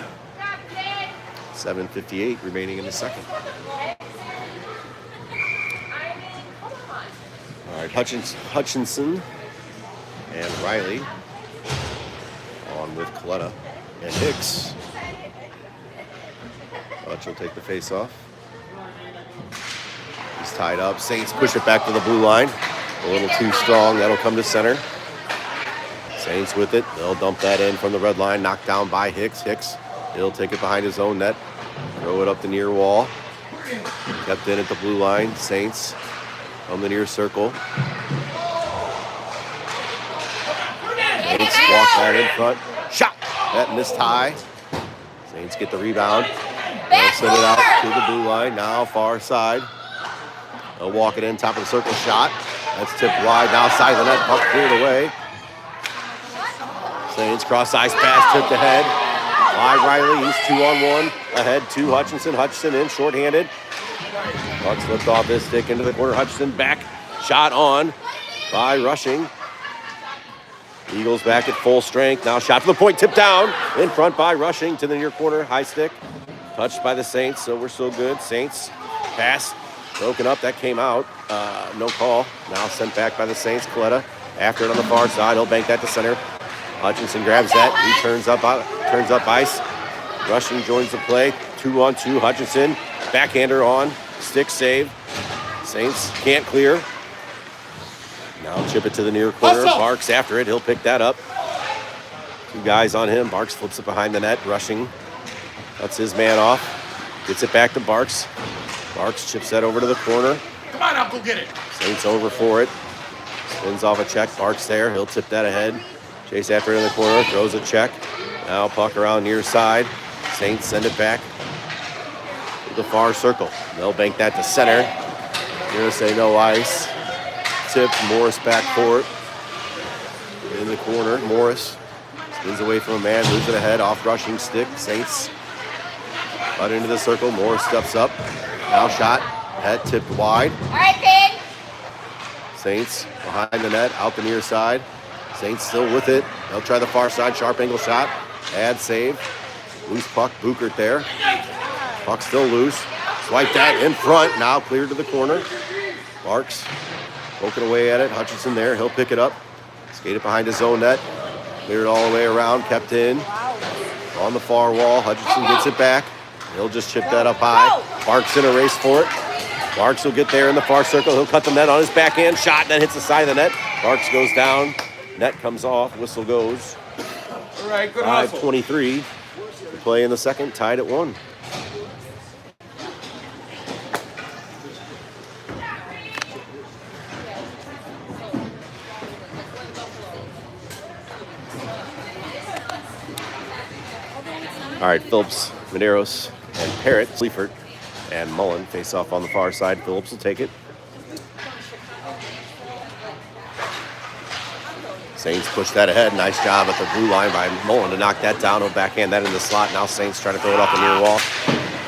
Speaker 1: 7:58 remaining in the second. All right, Hutchinson and Riley on with Coletta and Hicks. Hutch will take the face off. He's tied up. Saints push it back to the blue line. A little too strong. That'll come to center. Saints with it. They'll dump that in from the red line. Knocked down by Hicks. Hicks, he'll take it behind his own net. Throw it up the near wall. Kept in at the blue line. Saints from the near circle. Saints walk that in front. Shot! That missed high. Saints get the rebound. They'll send it out to the blue line. Now far side. They'll walk it in. Top of the circle. Shot. That's tipped wide. Now side of the net. Puck cleared away. Saints cross ice pass tipped ahead by Riley. He's 2-on-1 ahead to Hutchinson. Hutchinson in shorthanded. Puck slipped off his stick into the corner. Hutchinson back. Shot on by Rushing. Eagles back at full strength. Now shot to the point. Tipped down in front by Rushing to the near corner. High stick. Touched by the Saints, so we're still good. Saints pass broken up. That came out. No call. Now sent back by the Saints. Coletta after it on the far side. He'll bank that to center. Hutchinson grabs that. He turns up ice. Rushing joins the play. 2-on-2. Hutchinson. Backhander on. Stick save. Saints can't clear. Now chip it to the near corner. Barks after it. He'll pick that up. Two guys on him. Barks flips it behind the net. Rushing. Cuts his man off. Gets it back to Barks. Barks chips that over to the corner.
Speaker 3: Come on now, go get it.
Speaker 1: Saints over for it. Wins off a check. Barks there. He'll tip that ahead. Chase after it in the corner. Throws a check. Now puck around near side. Saints send it back to the far circle. They'll bank that to center. You're going to say no ice. Tip. Morris back for it. In the corner. Morris spins away from a man. Moves it ahead. Off rushing stick. Saints right into the circle. Morris steps up. Now shot. Head tipped wide.
Speaker 4: All right, Pig.
Speaker 1: Saints behind the net. Out the near side. Saints still with it. They'll try the far side. Sharp angle shot. Ad save. Loose puck. Buchert there. Puck still loose. Swipe that in front. Now cleared to the corner. Barks poking away at it. Hutchinson there. He'll pick it up. Skate it behind his own net. Cleared all the way around. Kept in. On the far wall. Hutchinson gets it back. He'll just chip that up high. Barks in a race for it. Barks will get there in the far circle. He'll cut the net on his backhand shot. Then hits the side of the net. Barks goes down. Net comes off. Whistle goes.
Speaker 3: All right, good hustle.
Speaker 1: 5:23 to play in the second. Tied at 1. All right, Phillips, Medeiros, and Parrott, Sleifert, and Mullen face off on the far side. Phillips will take it. Saints push that ahead. Nice job at the blue line by Mullen to knock that down. He'll backhand that in the slot. Now Saints try to throw it off the near wall.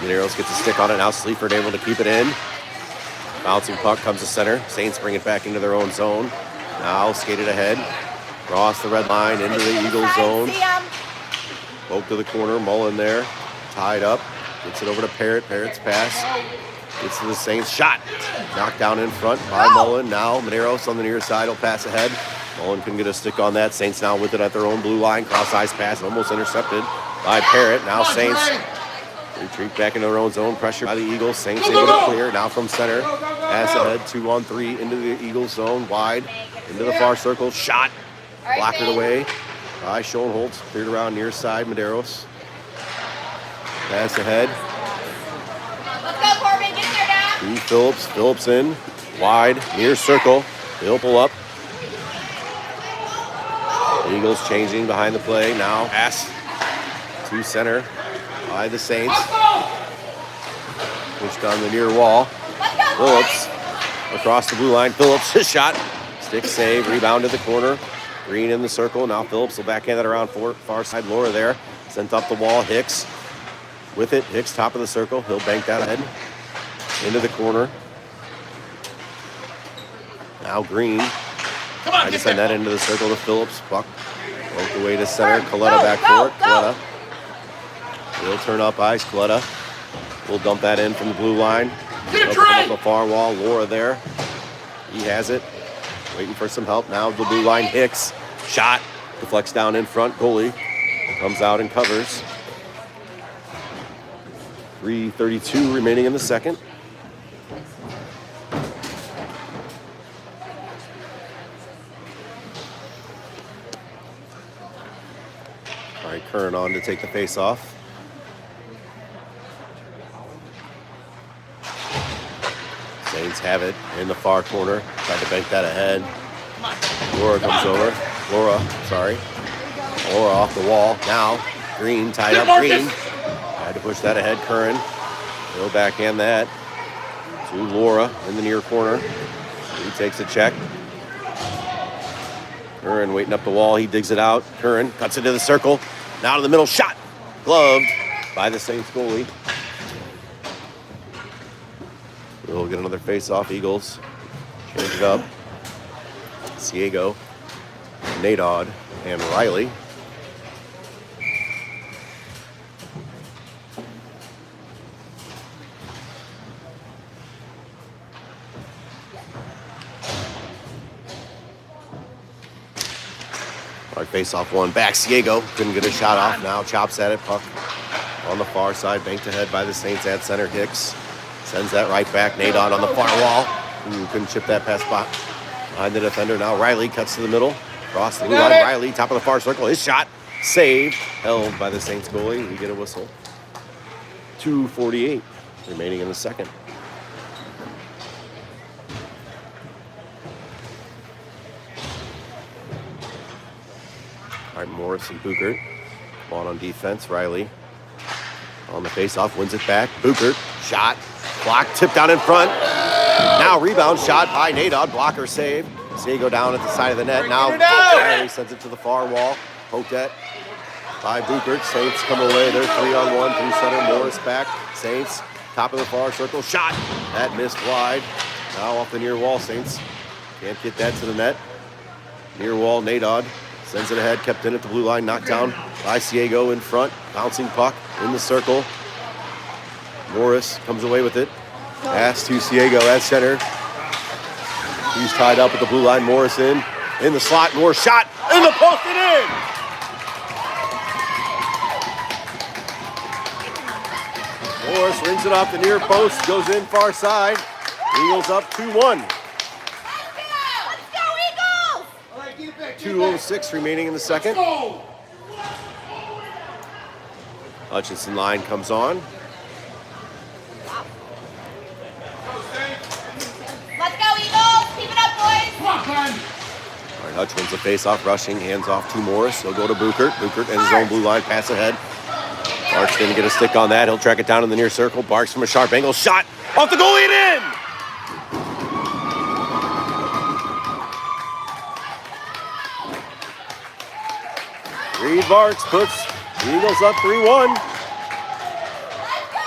Speaker 1: Medeiros gets a stick on it. Now Sleifert able to keep it in. Bouncing puck comes to center. Saints bring it back into their own zone. Now skated ahead. Cross the red line into the Eagles zone. Poke to the corner. Mullen there. Tied up. Gets it over to Parrott. Parrott's pass. Gets to the Saints. Shot. Knocked down in front by Mullen. Now Medeiros on the near side will pass ahead. Mullen can get a stick on that. Saints now with it at their own blue line. Cross-ice pass. Almost intercepted by Parrott. Now Saints retreat back into their own zone. Pressure by the Eagles. Saints able to clear. Now from center. Pass ahead. 2-on-3 into the Eagles zone. Wide. Into the far circle. Shot. Blockered away by Schoenholtz. Cleared around near side. Medeiros. Pass ahead.
Speaker 4: Let's go, Corbin. Get there now.
Speaker 1: To Phillips. Phillips in. Wide. Near circle. He'll pull up. Eagles changing behind the play. Now pass to center by the Saints. Pushed on the near wall. Phillips across the blue line. Phillips, his shot. Stick save. Rebound to the corner. Green in the circle. Now Phillips will backhand that around far side. Laura there. Sent up the wall. Hicks with it. Hicks top of the circle. He'll bank that ahead. Into the corner. Now Green. I just send that into the circle to Phillips. Buck broke away to center. Coletta back for it. Coletta. He'll turn up ice. Coletta will dump that in from the blue line. Up the far wall. Laura there. He has it. Waiting for some help. Now the blue line. Hicks. Shot. Deflects down in front. Goalie comes out and covers. 3:32 remaining in the second. All right, Curran on to take the face off. Saints have it in the far corner. Tried to bank that ahead. Laura comes over. Laura off the wall. Now, Green tied up. Green had to push that ahead. Curran. He'll backhand that to Laura in the near corner. He takes a check. Curran waiting up the wall. He digs it out. Curran cuts into the circle. Now to the middle. Shot. Gloved by the Saints goalie. We'll get another face-off. Eagles change it up. Ciego, Nadod, and Riley. All right, face-off one. Back, Ciego. Couldn't get a shot off. Now chops at it. Puck on the far side. Banked ahead by the Saints at center. Hicks sends that right back. Nadod on the far wall. Couldn't chip that past spot behind the defender. Now Riley cuts to the middle. Cross the blue line. Riley, top of the far circle. His shot. Saved. Held by the Saints goalie. We get a whistle. 2:48 remaining in the second. right, Morris and Booker. On defense, Riley on the face-off, wins it back. Booker, shot, block, tip down in front. Now rebound shot by Nadod, blocker save. Siego down at the side of the net. Now Riley sends it to the far wall. Poked at by Booker. Saints come away. They're 3-on-1 through center. Morris back. Saints, top of the far circle. Shot. That missed wide. Now off the near wall, Saints. Can't get that to the net. Near wall, Nadod sends it ahead. Kept in at the blue line. Knocked down by Siego in front. Bouncing puck in the circle. Morris comes away with it. Pass to Siego at center. He's tied up at the blue line. Morris in the slot. Morris shot in the post and in. Morris rings it off the near post. Goes in far side. Eagles up 2-1.
Speaker 4: Let's go, Eagles!
Speaker 1: 2:06 remaining in the second. Hutchinson line comes on.
Speaker 4: Let's go, Eagles! Keep it up, boys!
Speaker 1: All right, Hutch wins the face-off, rushing, hands off to Morris. He'll go to Booker. Booker and his own blue line, pass ahead. Barks didn't get a stick on that. He'll track it down in the near circle. Barks from a sharp angle, shot off the goalie and in! Reed Barks puts the Eagles up 3-1.
Speaker 4: Let's go!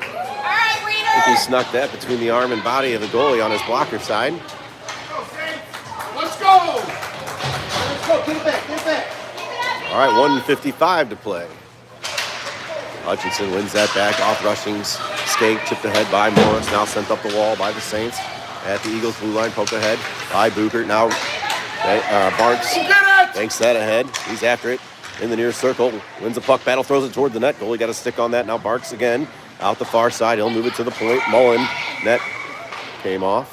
Speaker 4: All right,
Speaker 1: I
Speaker 4: Reader!
Speaker 1: think he snuck that between the arm and body of the goalie on his blocker side.
Speaker 3: Let's go!
Speaker 2: Let's go, get it back.
Speaker 1: All right, 1:55 to play. Hutchinson wins that back off Rushing's skate, chipped ahead by Morris, now sent up the wall by the Saints. At the Eagles blue line, poked ahead by Booker. Now Barks banks that ahead. He's after it in the near circle. Wins the puck battle, throws it toward the net. Goalie got a stick on that. Now Barks again out the far side. He'll move it to the point. Mullen, net came off.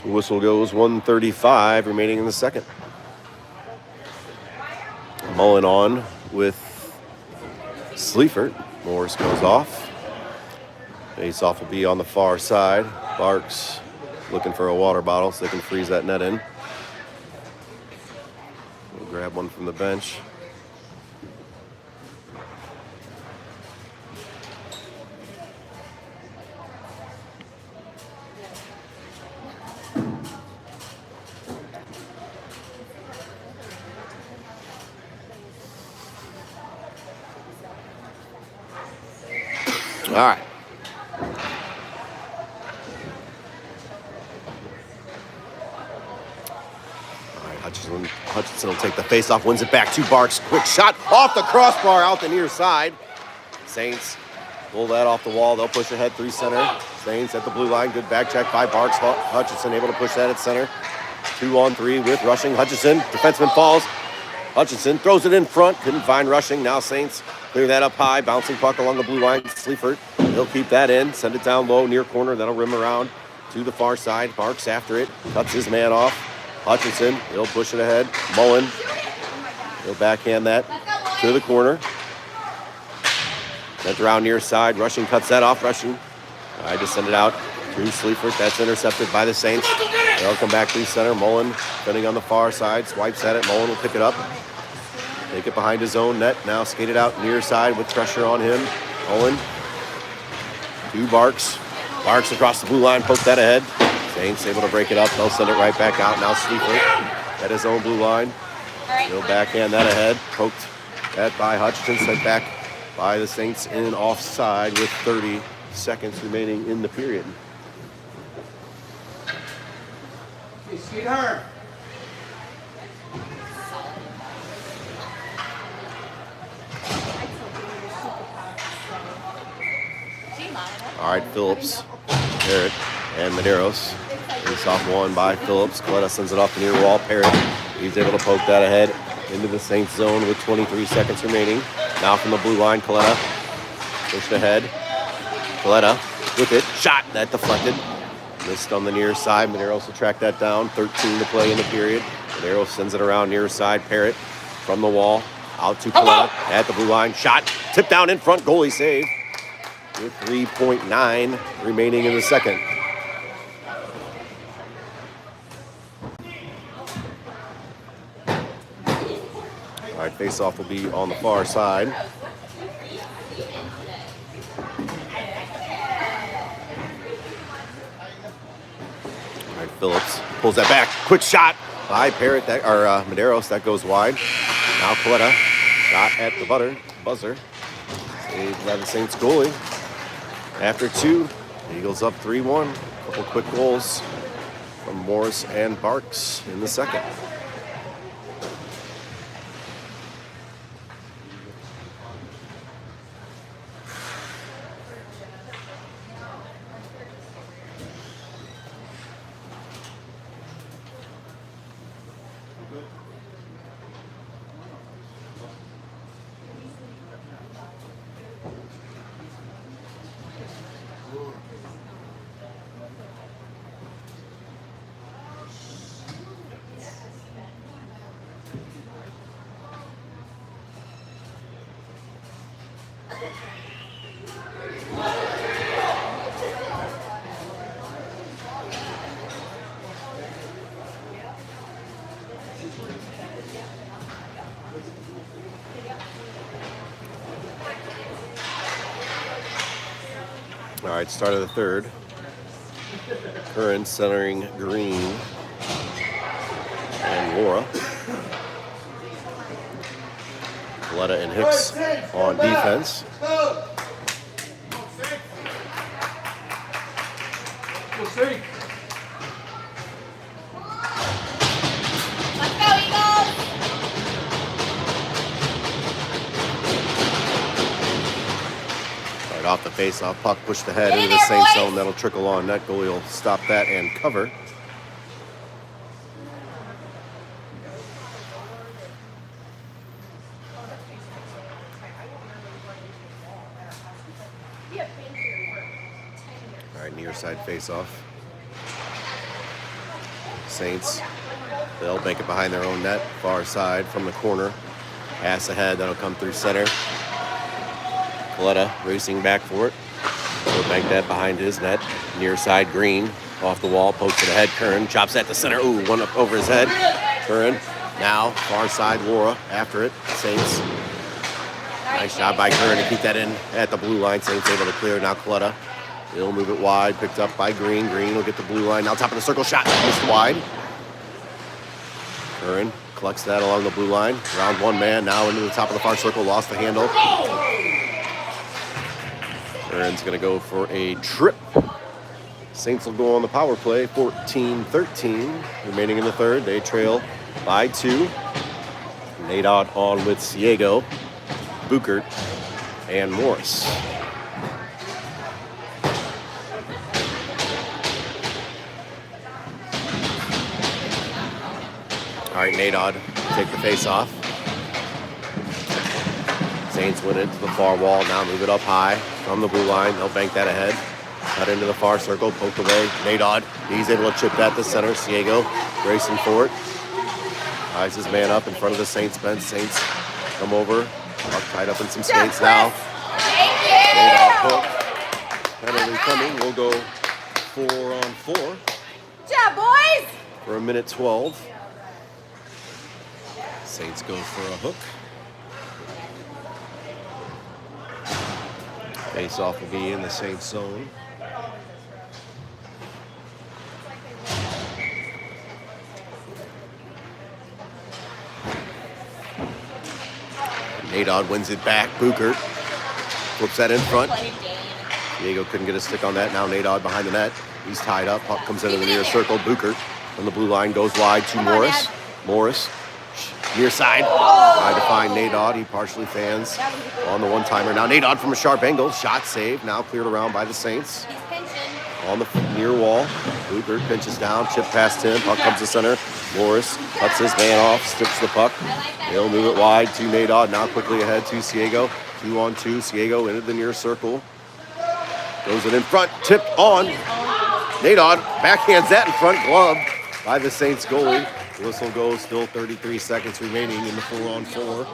Speaker 1: Whistle goes. 1:35 remaining in the second. Mullen on with Sleaford. Morris goes off. Face-off will be on the far side. Barks looking for a water bottle so they can freeze that net in. We'll grab one from the bench. All right. Hutchinson will take the face-off, wins it back to Barks. Quick shot off the crossbar out the near side. Saints pull that off the wall. They'll push ahead 3 center. Saints at the blue line. Good back check by Barks. Hutchinson able to push that at center. 2-on-3 with Rushing. Hutchinson, defenseman falls. Hutchinson throws it in front. Couldn't find Rushing. Now Saints clear that up high. Bouncing puck along the blue line. Sleaford. He'll keep that in. Send it down low near corner. That'll rim around to the far side. Barks after it. Cuts his man off. Hutchinson, he'll push it ahead. Mullen, he'll backhand that to the corner. Sent around near side. Rushing cuts that off. Rushing. I just send it out to Sleaford. That's intercepted by the Saints. They'll come back to center. Mullen, defending on the far side, swipes at it. Mullen will pick it up. Take it behind his own net. Now skated out near side with pressure on him. Mullen to Barks. Barks across the blue line, poke that ahead. Saints able to break it up. They'll send it right back out. Now Sleaford at his own blue line. He'll backhand that ahead. Poked that by Hutchinson. Sent back by the Saints in offside with 30 seconds remaining in the period.
Speaker 3: Skate her.
Speaker 1: All right, Phillips, Parrott, and Medeiros. Face off one by Phillips. Coletta sends it off the near wall. Parrott, he's able to poke that ahead into the Saints zone with 23 seconds remaining. Now from the blue line, Coletta pushed ahead. Coletta with it, shot, that deflected. Missed on the near side. Medeiros will track that down. 13 to play in the period. Medeiros sends it around near side. Parrott from the wall, out to Coletta at the blue line. Shot, tipped down in front, goalie save. With 3.9 remaining in the second. Face-off will be on the far side. All right, Phillips pulls that back. Quick shot by Parrott, Medeiros. That goes wide. Now Coletta, shot at the buzzer. Saved by the Saints goalie. After 2, Eagles up 3-1. Couple quick goals from Morris and Barks in the second. All right, start of the third. Curran centering Green and Laura. Coletta and Hicks on defense.
Speaker 4: Let's go, Eagles!
Speaker 1: Right off the face-off, puck pushed ahead
Speaker 4: Get in
Speaker 1: into the
Speaker 4: there,
Speaker 1: Saints
Speaker 4: boys!
Speaker 1: zone. That'll trickle on net. Goalie will stop that and cover. All right, near side face-off. Saints, they'll make it behind their own net. Far side from the corner. Pass ahead, that'll come through center. Coletta racing back for it. He'll bank that behind his net. Near side Green, off the wall, pokes it ahead. Curran chops at the center. Ooh, one up over his head. Curran, now far side Laura after it. Saints. Nice job by Curran to keep that in at the blue line. Saints able to clear. Now Coletta. He'll move it wide, picked up by Green. Green will get the blue line. Now top of the circle, shot missed wide. Curran collects that along the blue line. Round one man, now into the top of the far circle, lost the handle. Curran's gonna go for a trip. Saints will go on the power play, 14-13. Remaining in the third, they trail by 2. Nadot on with Ciego, Buchert, and Morris. All right, Nadod take the face off. Saints win it to the far wall. Now move it up high from the blue line. They'll bank that ahead. Cut into the far circle, poked away. Nadod, he's able to chip that to center. Ciego racing for it. Ties his man up in front of the Saints bench. Saints come over. Puck tied up in some skates now. Nadod hook. Penalty coming. We'll go 4-on-4.
Speaker 4: Good job, boys!
Speaker 1: For a minute 12. Saints go for a hook. Face-off will be in the Saints zone. Nadod wins it back. Buchert flips that in front. Diego couldn't get a stick on that. Now Nadod behind the net. He's tied up. Puck comes into the near circle. Buchert from the blue line goes wide to Morris. Morris near side. Trying to find Nadod. He partially fans on the one-timer. Now Nadod from a sharp angle. Shot saved. Now cleared around by the Saints.
Speaker 4: He's pinching.
Speaker 1: On the near wall. Buchert pinches down. Chip past him. Puck comes to center. Morris cuts his man off. Strips the puck. He'll move it wide to Nadod. Now quickly ahead to Ciego. 2-on-2. Ciego into the near circle. Goes it in front. Tipped on. Nadod backhands that in front. Gloved by the Saints goalie. Whistle goes. Still 33 seconds remaining in the 4-on-4.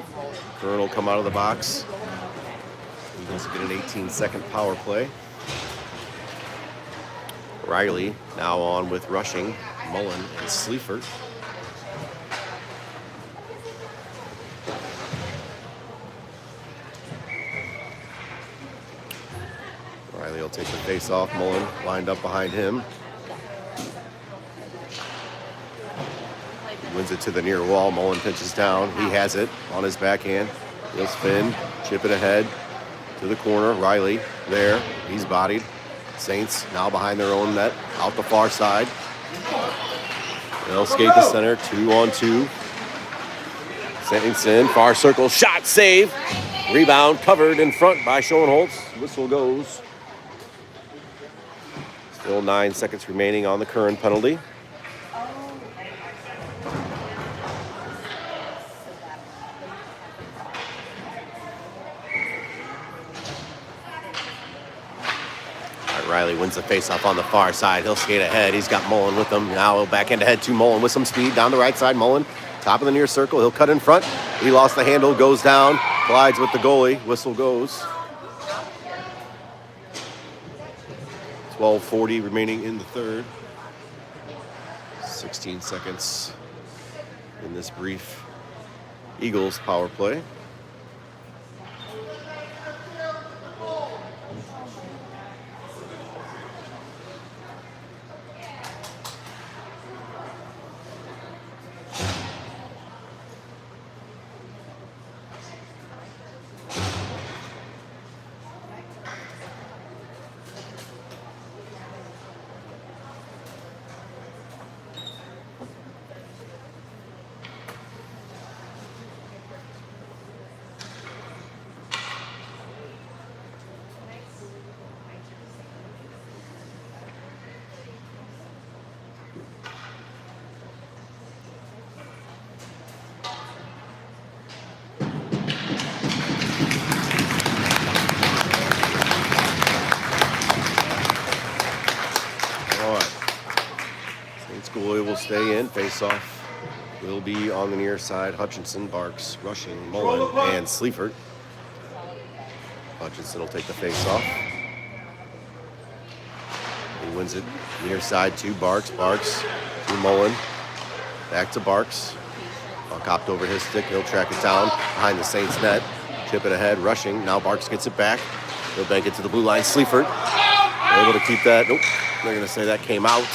Speaker 1: Curran will come out of the box. Eagles get an 18-second power play. Riley now on with Rushing, Mullen, and Sleaford. Riley will take the face off. Mullen lined up behind him. Wins it to the near wall. Mullen pitches down. He has it on his backhand. He'll spin, chip it ahead to the corner. Riley there. He's bodied. Saints now behind their own net. Out the far side. They'll skate the center. 2-on-2. Saints in. Far circle. Shot. Save. Rebound. Covered in front by Schoenholtz. Whistle goes. Still 9 seconds remaining on the current penalty. Riley wins the faceoff on the far side. He'll skate ahead. He's got Mullen with him. Now he'll back end ahead to Mullen with some speed. Down the right side, Mullen. Top of the near circle. He'll cut in front. He lost the handle. Goes down. Collides with the goalie. Whistle goes. 12:40 remaining in the third. 16 seconds in this brief Eagles power play. Goalie will stay in. Face-off will be on the near side. Hutchinson, Barks, Rushing, Mullen, and Sleaford. Hutchinson will take the face-off. He wins it near side to Barks. Barks to Mullen. Back to Barks. Copped over his stick. He'll track it down behind the Saints net. Chip it ahead. Rushing. Now Barks gets it back. He'll bank it to the blue line. Sleaford able to keep that. Nope. They're going to say that came out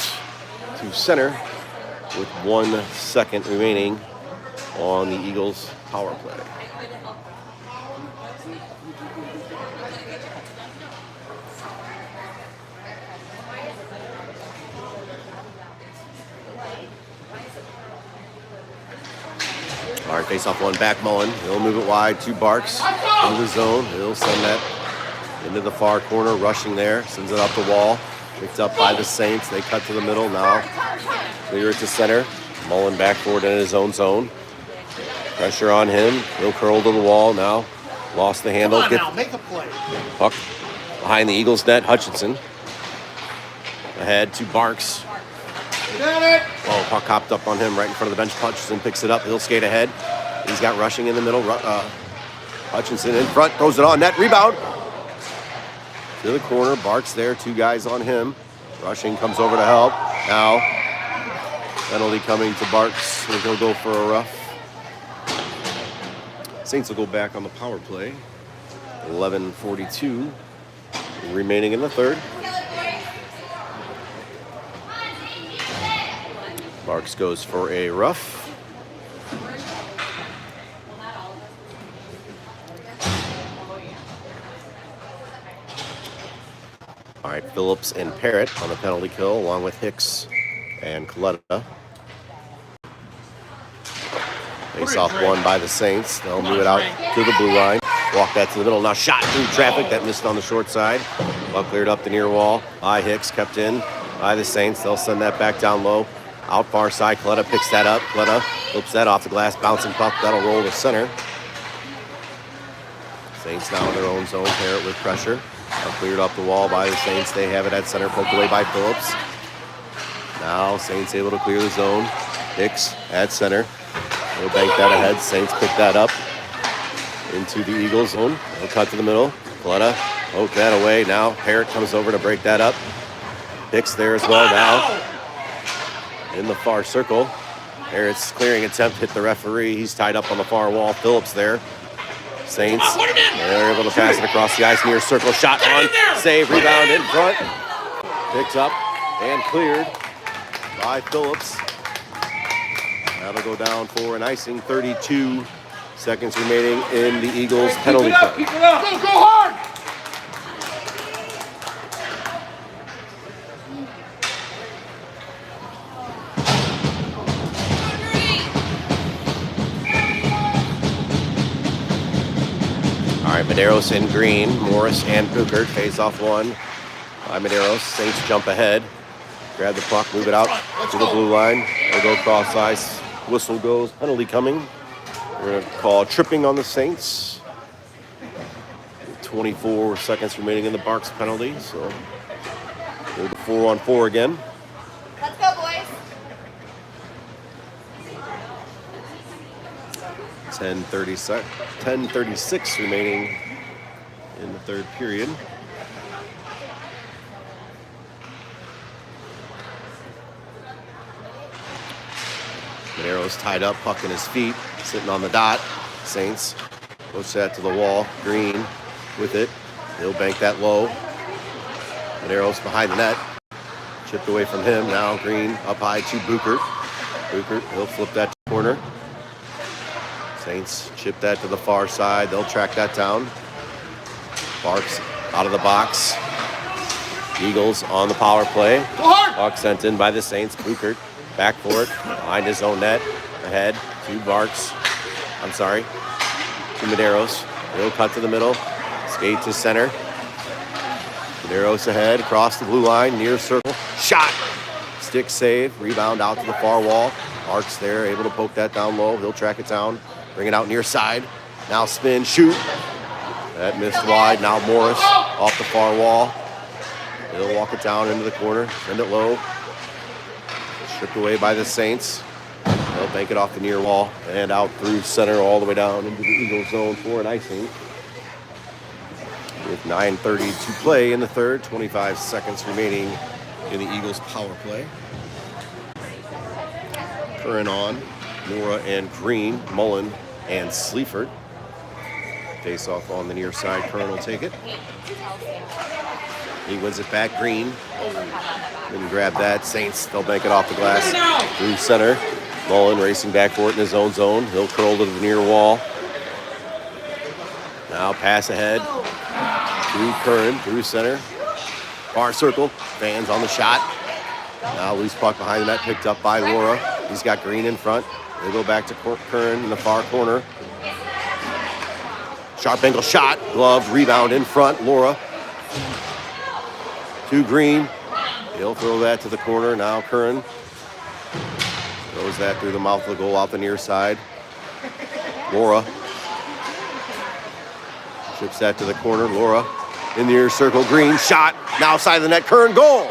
Speaker 1: to center with 1 second remaining on the Eagles power play. All right, face off one back, Mullen. He'll move it wide to Barks into the zone. He'll send that into the far corner, Rushing there, sends it up the wall. Picked up by the Saints. They cut to the middle now. Clear it to center. Mullen back forward in his own zone. Pressure on him. He'll curl to the wall now. Lost the handle.
Speaker 2: Come on now, make a play.
Speaker 1: Puck behind the Eagles net. Hutchinson. Ahead to Barks. Oh, puck hopped up on him right in front of the bench. Hutchinson picks it up. He'll skate ahead. He's got Rushing in the middle. Hutchinson in front. Throws it on net. Rebound. To the corner, Barks there, 2 guys on him. Rushing comes over to help. Now, penalty coming to Barks. He'll go for a rough. Saints will go back on the power play. 11:42 remaining in the third. Barks goes for a rough. All right, Phillips and Parrott on the penalty kill, along with Hicks and Coletta. Face-off won by the Saints. They'll move it out to the blue line. Walk that to the middle. Now shot through traffic. That missed on the short side. Ball cleared up the near wall by Hicks. Kept in by the Saints. They'll send that back down low. Out far side. Coletta picks that up. Coletta flips that off the glass. Bouncing puck. That'll roll to center. Saints now in their own zone. Parrott with pressure. Cleared off the wall by the Saints. They have it at center, poked away by Phillips. Now Saints able to clear the zone. Hicks at center. They'll bank that ahead. Saints pick that up into the Eagles zone. They'll cut to the middle. Coletta poke that away. Now Parrott comes over to break that up. Hicks there as well now. In the far circle. Parrott's clearing attempt hit the referee. He's tied up on the far wall. Phillips there. Saints, they're able to pass it across the ice, near circle, shot on, save, rebound in front. Picked up and cleared by Phillips. That'll go down for an icing. 32 seconds remaining in the Eagles penalty play.
Speaker 3: Keep it up. Go hard.
Speaker 1: All right, Medeiros in green. Morris and Bukert face off one by Medeiros. Saints jump ahead. Grab the puck, move it out to the blue line. They go cross ice. Whistle goes. Penalty coming. We're going to call tripping on the Saints. 24 seconds remaining in the Barks penalty. So go to 4-on-4 again.
Speaker 4: Let's go, boys.
Speaker 1: 10:36 remaining in the third period. Medeiros tied up, puck in his feet, sitting on the dot. Saints push that to the wall. Green with it. He'll bank that low. Medeiros behind the net. Chipped away from him. Now Green up high to Bukert. Bukert, he'll flip that to the corner. Saints chip that to the far side. They'll track that down. Barks out of the box. Eagles on the power play. Puck sent in by the Saints. Bukert back for it. Behind his own net. Ahead to Barks. To Medeiros. He'll cut to the middle. Skate to center. Medeiros ahead. Across the blue line. Near circle. Shot. Stick save. Rebound out to the far wall. Barks there. Able to poke that down low. He'll track it down. Bring it out near side. Now spin, shoot. That missed wide. Now Morris off the far wall. He'll walk it down into the corner. Send it low. Stripped away by the Saints. They'll bank it off the near wall and out through center all the way down into the Eagles zone for an icing. With 9:30 to play in the third. 25 seconds remaining in the Eagles power play. Curran on. Nora and Green, Mullen and Sleaford. Face off on the near side. Curran will take it. He wins it back. Green. Didn't grab that. Saints, they'll bank it off the glass. Through center. Mullen racing back for it in his own zone. He'll curl to the near wall. Now pass ahead. To Curran through center. Far circle. Fans on the shot. Now loose puck behind the net. Picked up by Laura. He's got Green in front. They go back to Curran in the far corner. Sharp angle shot. Glove. Rebound in front. Laura. To Green. He'll throw that to the corner. Now Curran throws that through the mouth of the goal out the near side. Laura. Chips that to the corner. Laura in the near circle. Green. Shot. Now side of the net. Curran goal.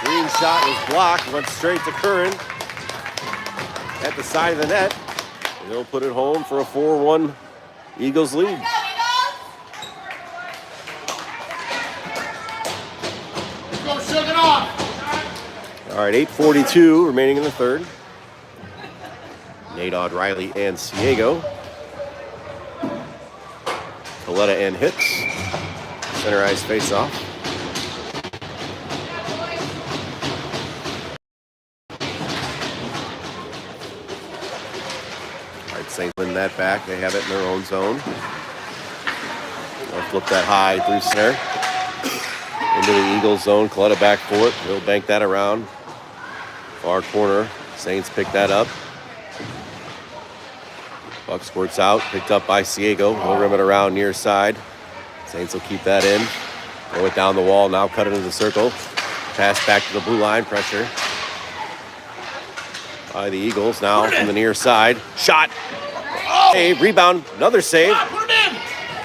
Speaker 1: Green shot was blocked. Went straight to Curran. At the side of the net. He'll put it home for a 4-1 Eagles lead.
Speaker 3: Go, shake it off.
Speaker 1: All right, 8:42 remaining in the third. Nadod, Riley, and Ciego. Coletta and Hicks. Center ice face-off. Saints win that back. They have it in their own zone. They'll flip that high through center. Into the Eagles zone. Coletta back for it. He'll bank that around. Far corner. Saints pick that up. Puck squirts out. Picked up by Ciego. He'll rim it around near side. Saints will keep that in. Throw it down the wall. Now cut it into the circle. Pass back to the blue line. Pressure by the Eagles. Now from the near side. Shot. Save. Rebound. Another save.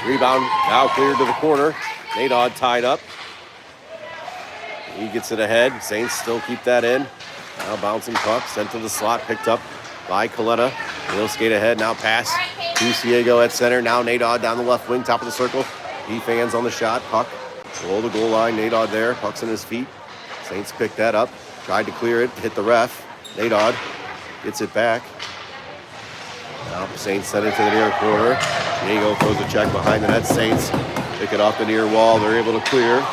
Speaker 1: Rebound. Now cleared to the corner. Nadod tied up. He gets it ahead. Saints still keep that in. Now bouncing puck. Sent to the slot. Picked up by Coletta. He'll skate ahead. Now pass to Ciego at center. Now Nadod down the left wing. Top of the circle. He fans on the shot. Puck below the goal line. Nadod there. Puck's in his feet. Saints pick that up. Tried to clear it. Hit the ref. Nadod gets it back. Now Saints send it to the near corner. Diego throws a check behind the net. Saints pick it off the near wall. They're able to clear.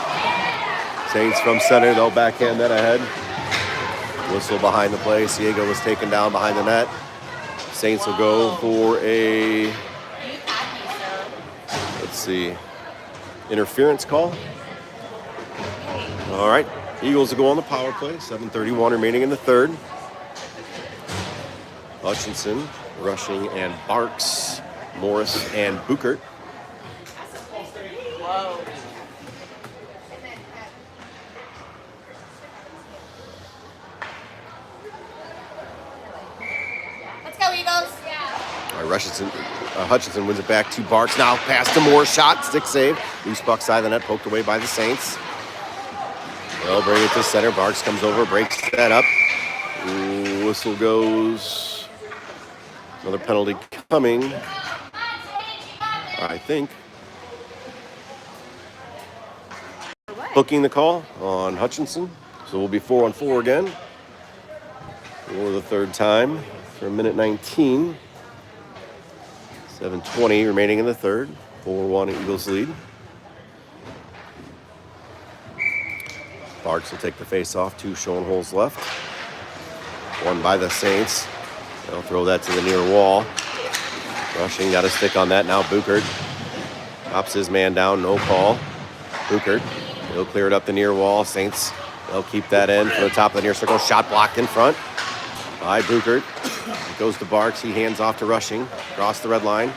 Speaker 1: Saints from center. They'll backhand that ahead. Whistle behind the play. Diego was taken down behind the net. Saints will go for a, let's see, interference call. All right. Eagles will go on the power play. 7:31 remaining in the third. Hutchinson, Rushing, and Barks, Morris, and Buchert.
Speaker 4: Whoa. Let's go, Eagles.
Speaker 1: All right, Hutchinson wins it back to Barks. Now pass to Morris. Shot, stick save. Loose puck side of the net, poked away by the Saints. They'll bring it to center. Barks comes over, breaks that up. Ooh, whistle goes. Another penalty coming, I think. Booking the call on Hutchinson. So we'll be 4-on-4 again for the third time for a minute 19. 7:20 remaining in the third. 4-1 Eagles lead. Barks will take the face-off. 2 showing holes left. One by the Saints. They'll throw that to the near wall. Rushing got a stick on that. Now Buchert drops his man down. No call. Buchert. He'll clear it up the near wall. Saints, they'll keep that in from the top of the near circle. Shot blocked in front by Buchert. It goes to Barks. He hands off to Rushing. Across the red line.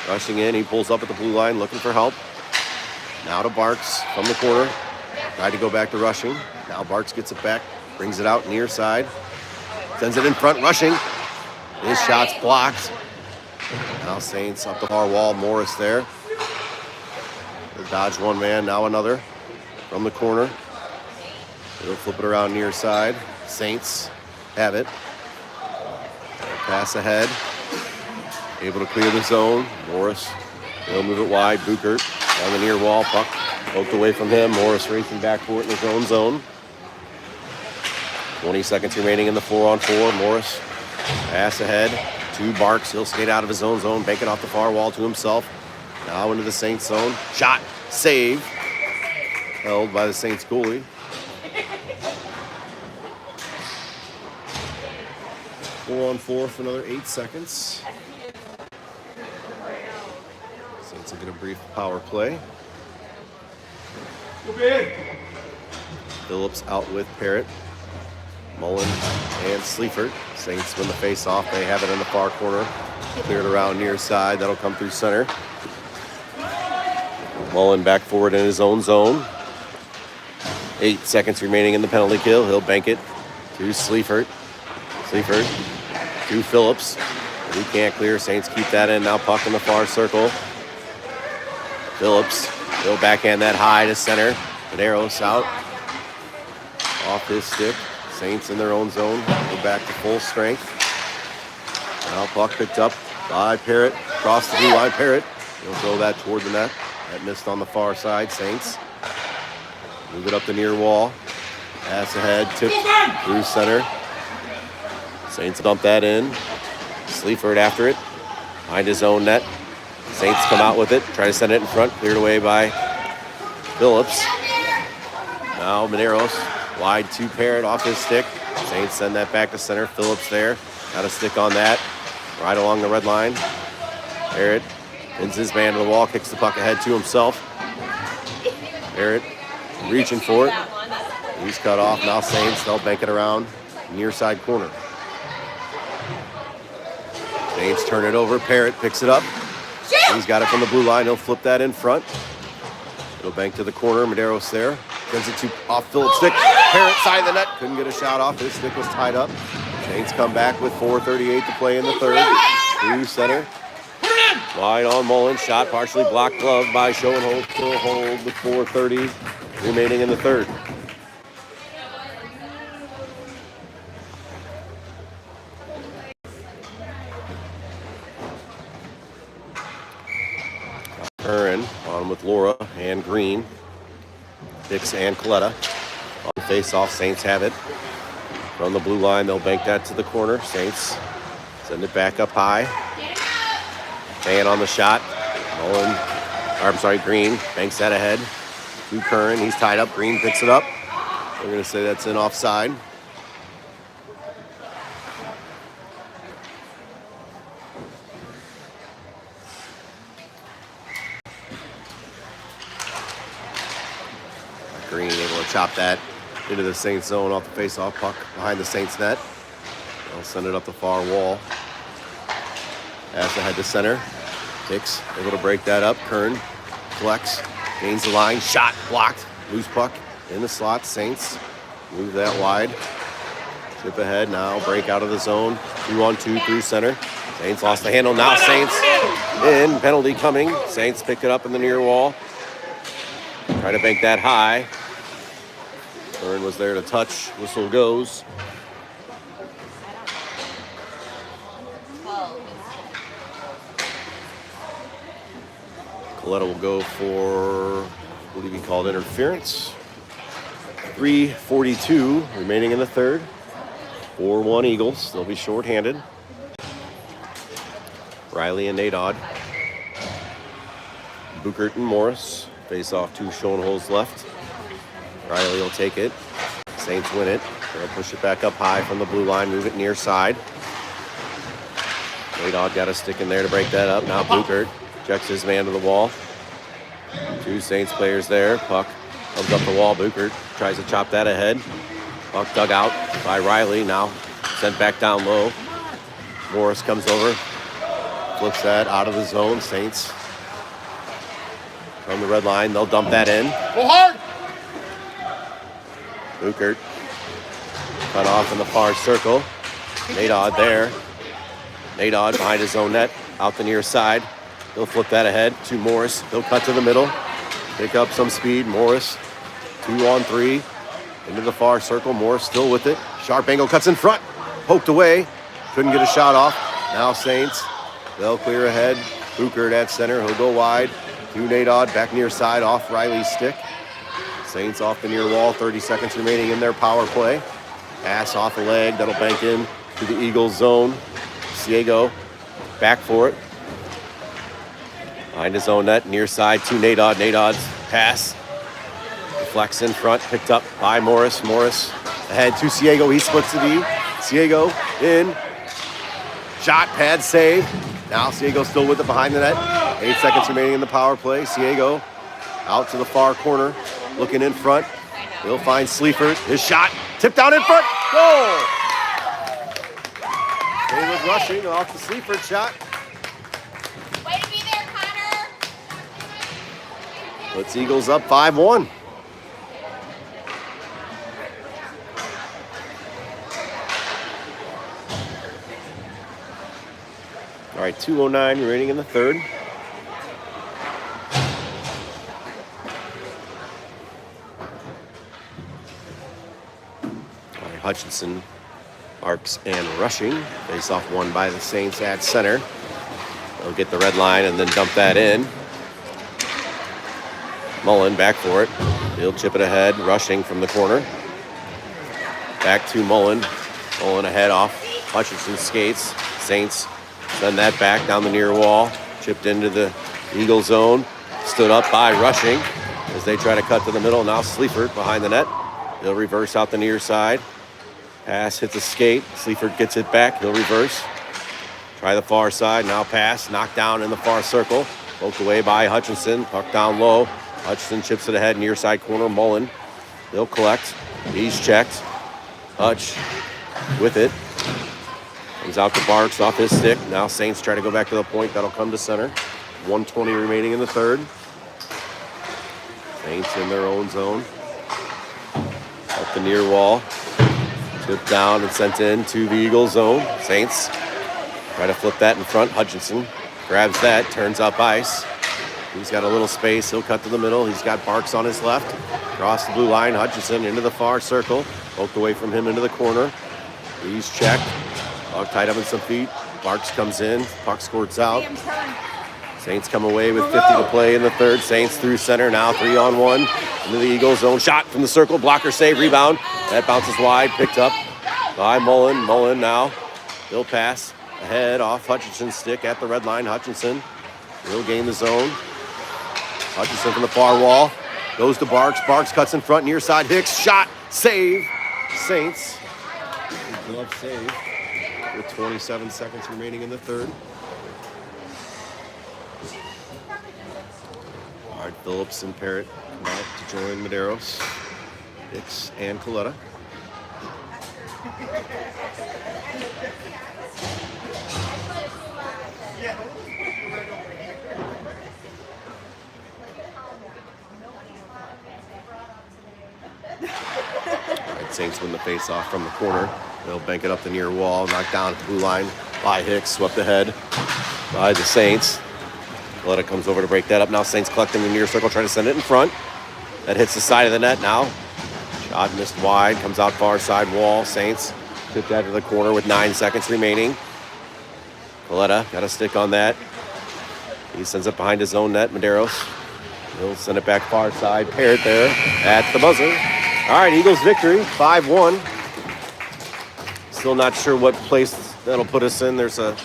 Speaker 1: Rushing in. He pulls up at the blue line looking for help. Now to Barks from the corner. Tried to go back to Rushing. Now Barks gets it back. Brings it out near side. Sends it in front. Rushing. His shot's blocked. Now Saints up the far wall. Morris there. They dodge one man. Now another from the corner. They'll flip it around near side. Saints have it. Pass ahead. Able to clear the zone. Morris. They'll move it wide. Buchert on the near wall. Puck poked away from him. Morris racing back for it in his own zone. 20 seconds remaining in the 4-on-4. Morris. Pass ahead to Barks. He'll skate out of his own zone, bank it off the far wall to himself. Now into the Saints zone. Shot, save. Held by the Saints goalie. 4-on-4 for another 8 seconds. Saints will get a brief power play. Phillips out with Parrott. Mullen and Sleaford. Saints win the face-off. They have it in the far corner. Cleared around near side. That'll come through center. Mullen back forward in his own zone. 8 seconds remaining in the penalty kill. He'll bank it to Sleaford. Sleaford to Phillips. He can't clear. Saints keep that in. Now puck in the far circle. Phillips. He'll backhand that high to center. Medeiros out. Off his stick. Saints in their own zone. Go back to full strength. Now puck picked up by Parrott. Across the blue line. Parrott. He'll throw that toward the net. That missed on the far side. Saints move it up the near wall. Pass ahead. Tipped through center. Saints dump that in. Sleaford after it. Behind his own net. Saints come out with it. Try to send it in front. Cleared away by Phillips. Now Medeiros. Wide to Parrott off his stick. Saints send that back to center. Phillips there. Got a stick on that. Right along the red line. Parrott pins his man to the wall. Kicks the puck ahead to himself. Parrott reaching for it. He's cut off. Now Saints. They'll bank it around. Near side corner. Saints turn it over. Parrott picks it up. He's got it from the blue line. He'll flip that in front. It'll bank to the corner. Medeiros there. Sends it to off Phillips' stick. Parrott side of the net. Couldn't get a shot off. His stick was tied up. Saints come back with 4:38 to play in the third. Through center. Wide on Mullen. Shot partially blocked glove by Schoenhold. Still hold with 4:30 remaining in the third. Curran on with Laura and Green. Dix and Coletta. On face-off, Saints have it. From the blue line, they'll bank that to the corner. Saints send it back up high. Fan on the shot. Green banks that ahead to Curran. He's tied up. Green picks it up. We're going to say that's an offside. Green able to chop that into the Saints zone off the face-off puck behind the Saints net. They'll send it up the far wall. Pass ahead to center. Hicks able to break that up. Kern collects, gains the line, shot blocked, loose puck in the slot. Saints move that wide. Chip ahead now, break out of the zone. 2-on-2 through center. Saints lost the handle. Now Saints in, penalty coming. Saints pick it up in the near wall. Try to bank that high. Kern was there to touch. Whistle goes. Coletta will go for, I believe he called interference. 3:42 remaining in the third. 4-1 Eagles. They'll be shorthanded. Riley and Nadodd. Buchert and Morris face off, 2 shown holes left. Riley will take it. Saints win it. They'll push it back up high from the blue line, move it near side. Nadodd got a stick in there to break that up. Now Buchert checks his man to the wall. 2 Saints players there. Puck comes up the wall. Buchert tries to chop that ahead. Puck dug out by Riley. Now sent back down low. Morris comes over. Flips that out of the zone. Saints from the red line. They'll dump that in.
Speaker 3: Go hard.
Speaker 1: Buchert cut off in the far circle. Nadodd there. Nadodd behind his own net. Out the near side. He'll flip that ahead to Morris. He'll cut to the middle. Pick up some speed. Morris, 2-on-3. Into the far circle. Morris still with it. Sharp angle, cuts in front. Poked away. Couldn't get a shot off. Now Saints. They'll clear ahead. Buchert at center. He'll go wide. To Nadodd. Back near side. Off Riley's stick. Saints off the near wall. 30 seconds remaining in their power play. Pass off a leg. That'll bank in to the Eagles zone. Ciego back for it. Behind his own net, near side to Nadodd. Nadodd's pass. Deflects in front, picked up by Morris. Morris ahead to Ciego. He splits the D. Ciego in. Shot, pad, save. Now Ciego still with it behind the net. 8 seconds remaining in the power play. Ciego out to the far corner, looking in front. He'll find Sleaford. His shot, tipped down in front. Goal! David rushing off the Sleaford shot.
Speaker 4: Way to be there, Connor.
Speaker 1: Puts Eagles up 5-1. All right, 2:09 remaining in the third. All right, Hutchinson arcs and rushing. Face off won by the Saints at center. They'll get the red line and then dump that in. Mullen back for it. He'll chip it ahead, rushing from the corner. Back to Mullen. Mullen ahead off Hutchinson skates. Saints send that back down the near wall. Chipped into the Eagle zone. Stood up by rushing as they try to cut to the middle. Now Sleaford behind the net. He'll reverse out the near side. Pass hits a skate. Sleaford gets it back. He'll reverse. Try the far side. Now pass. Knocked down in the far circle. Poked away by Hutchinson. Puck down low. Hutchinson chips it ahead. Near side corner. Mullen. He'll collect. He's checked. Hutch with it. Comes out to Barks off his stick. Now Saints try to go back to the point. That'll come to center. 1:20 remaining in the third. Saints in their own zone. Up the near wall. Tipped down and sent in to the Eagle zone. Saints try to flip that in front. Hutchinson grabs that, turns up ice. He's got a little space. He'll cut to the middle. He's got Barks on his left. Across the blue line. Hutchinson into the far circle. Poked away from him into the corner. He's checked. Puck tied up in some feet. Barks comes in. Puck squirts out. Saints come away with 50 to play in the third. Saints through center now, 3-on-1 into the Eagles zone. Shot from the circle. Blocker save. Rebound. That bounces wide. Picked up by Mullen. Mullen now. He'll pass ahead off Hutchinson's stick at the red line. Hutchinson He'll gain the zone. Hutchinson from the far wall. Goes to Barks. Barks cuts in front, near side. Hicks, shot, save. Saints. Glove save with 27 seconds remaining in the third. All right, Phillips and Parrott come out to join Medeiros, Hicks, and Coletta. Saints win the face-off from the corner. They'll bank it up the near wall, knocked down at the blue line by Hicks, swept ahead by the Saints. Coletta comes over to break that up. Now Saints collecting the near circle, trying to send it in front. That hits the side of the net now. Shot missed wide, comes out far side wall. Saints tip that to the corner with 9 seconds remaining. Coletta got a stick on that. He sends it behind his own net. Medeiros. He'll send it back far side. Parrott there at the buzzer. All right, Eagles victory, 5-1. Still not sure what place that'll put us in. There's at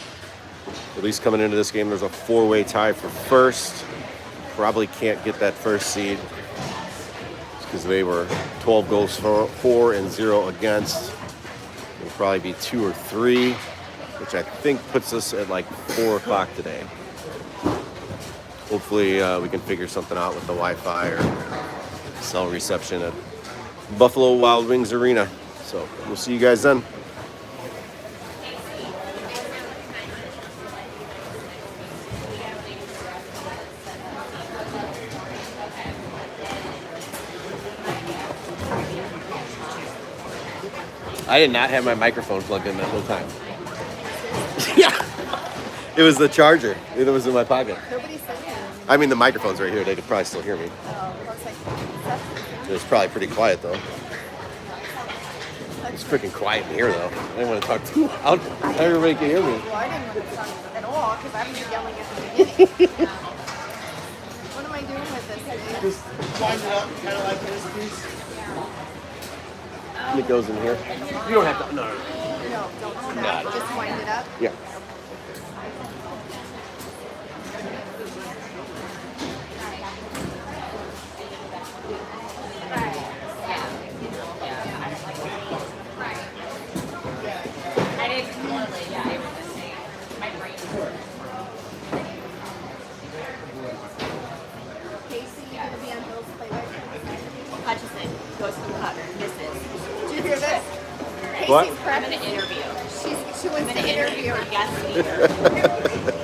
Speaker 1: least coming into this game, there's a 4-way tie for first. Probably can't get that first seed because they were 12 goals for and 0 against. It'll probably be 2 or 3, which I think puts us at like 4 o'clock today. Hopefully we can figure something out with the Wi-Fi or cell reception at Buffalo Wild Wings Arena. So we'll see you guys then. I did not have my microphone plugged in that whole time. Yeah. It was the charger. It was in my pocket.
Speaker 4: Nobody said that.
Speaker 1: I mean, the microphone's right here. They could probably still hear me. It was probably pretty quiet, though. It's freaking quiet in here, though. I didn't want to talk too loud. Everybody can hear me.
Speaker 4: Well, I didn't want to talk at all because I was yelling at the beginning. What am I doing with this?
Speaker 2: Just wind it up, kind of like this piece.
Speaker 1: It goes in here. You don't have to. No.
Speaker 4: No, don't do that. Just wind it up.
Speaker 1: Yeah.
Speaker 4: Casey, you gonna be on Bill's play-by-play?
Speaker 5: Hutchinson goes from the cutter. Misses.
Speaker 4: Did you hear this?
Speaker 1: What?
Speaker 4: Casey's
Speaker 5: I'm
Speaker 4: pregnant.
Speaker 5: going to interview.
Speaker 4: She
Speaker 5: I'm
Speaker 4: wants
Speaker 5: going
Speaker 4: to
Speaker 5: to
Speaker 4: interview
Speaker 5: interview
Speaker 4: her.
Speaker 5: her guest speaker.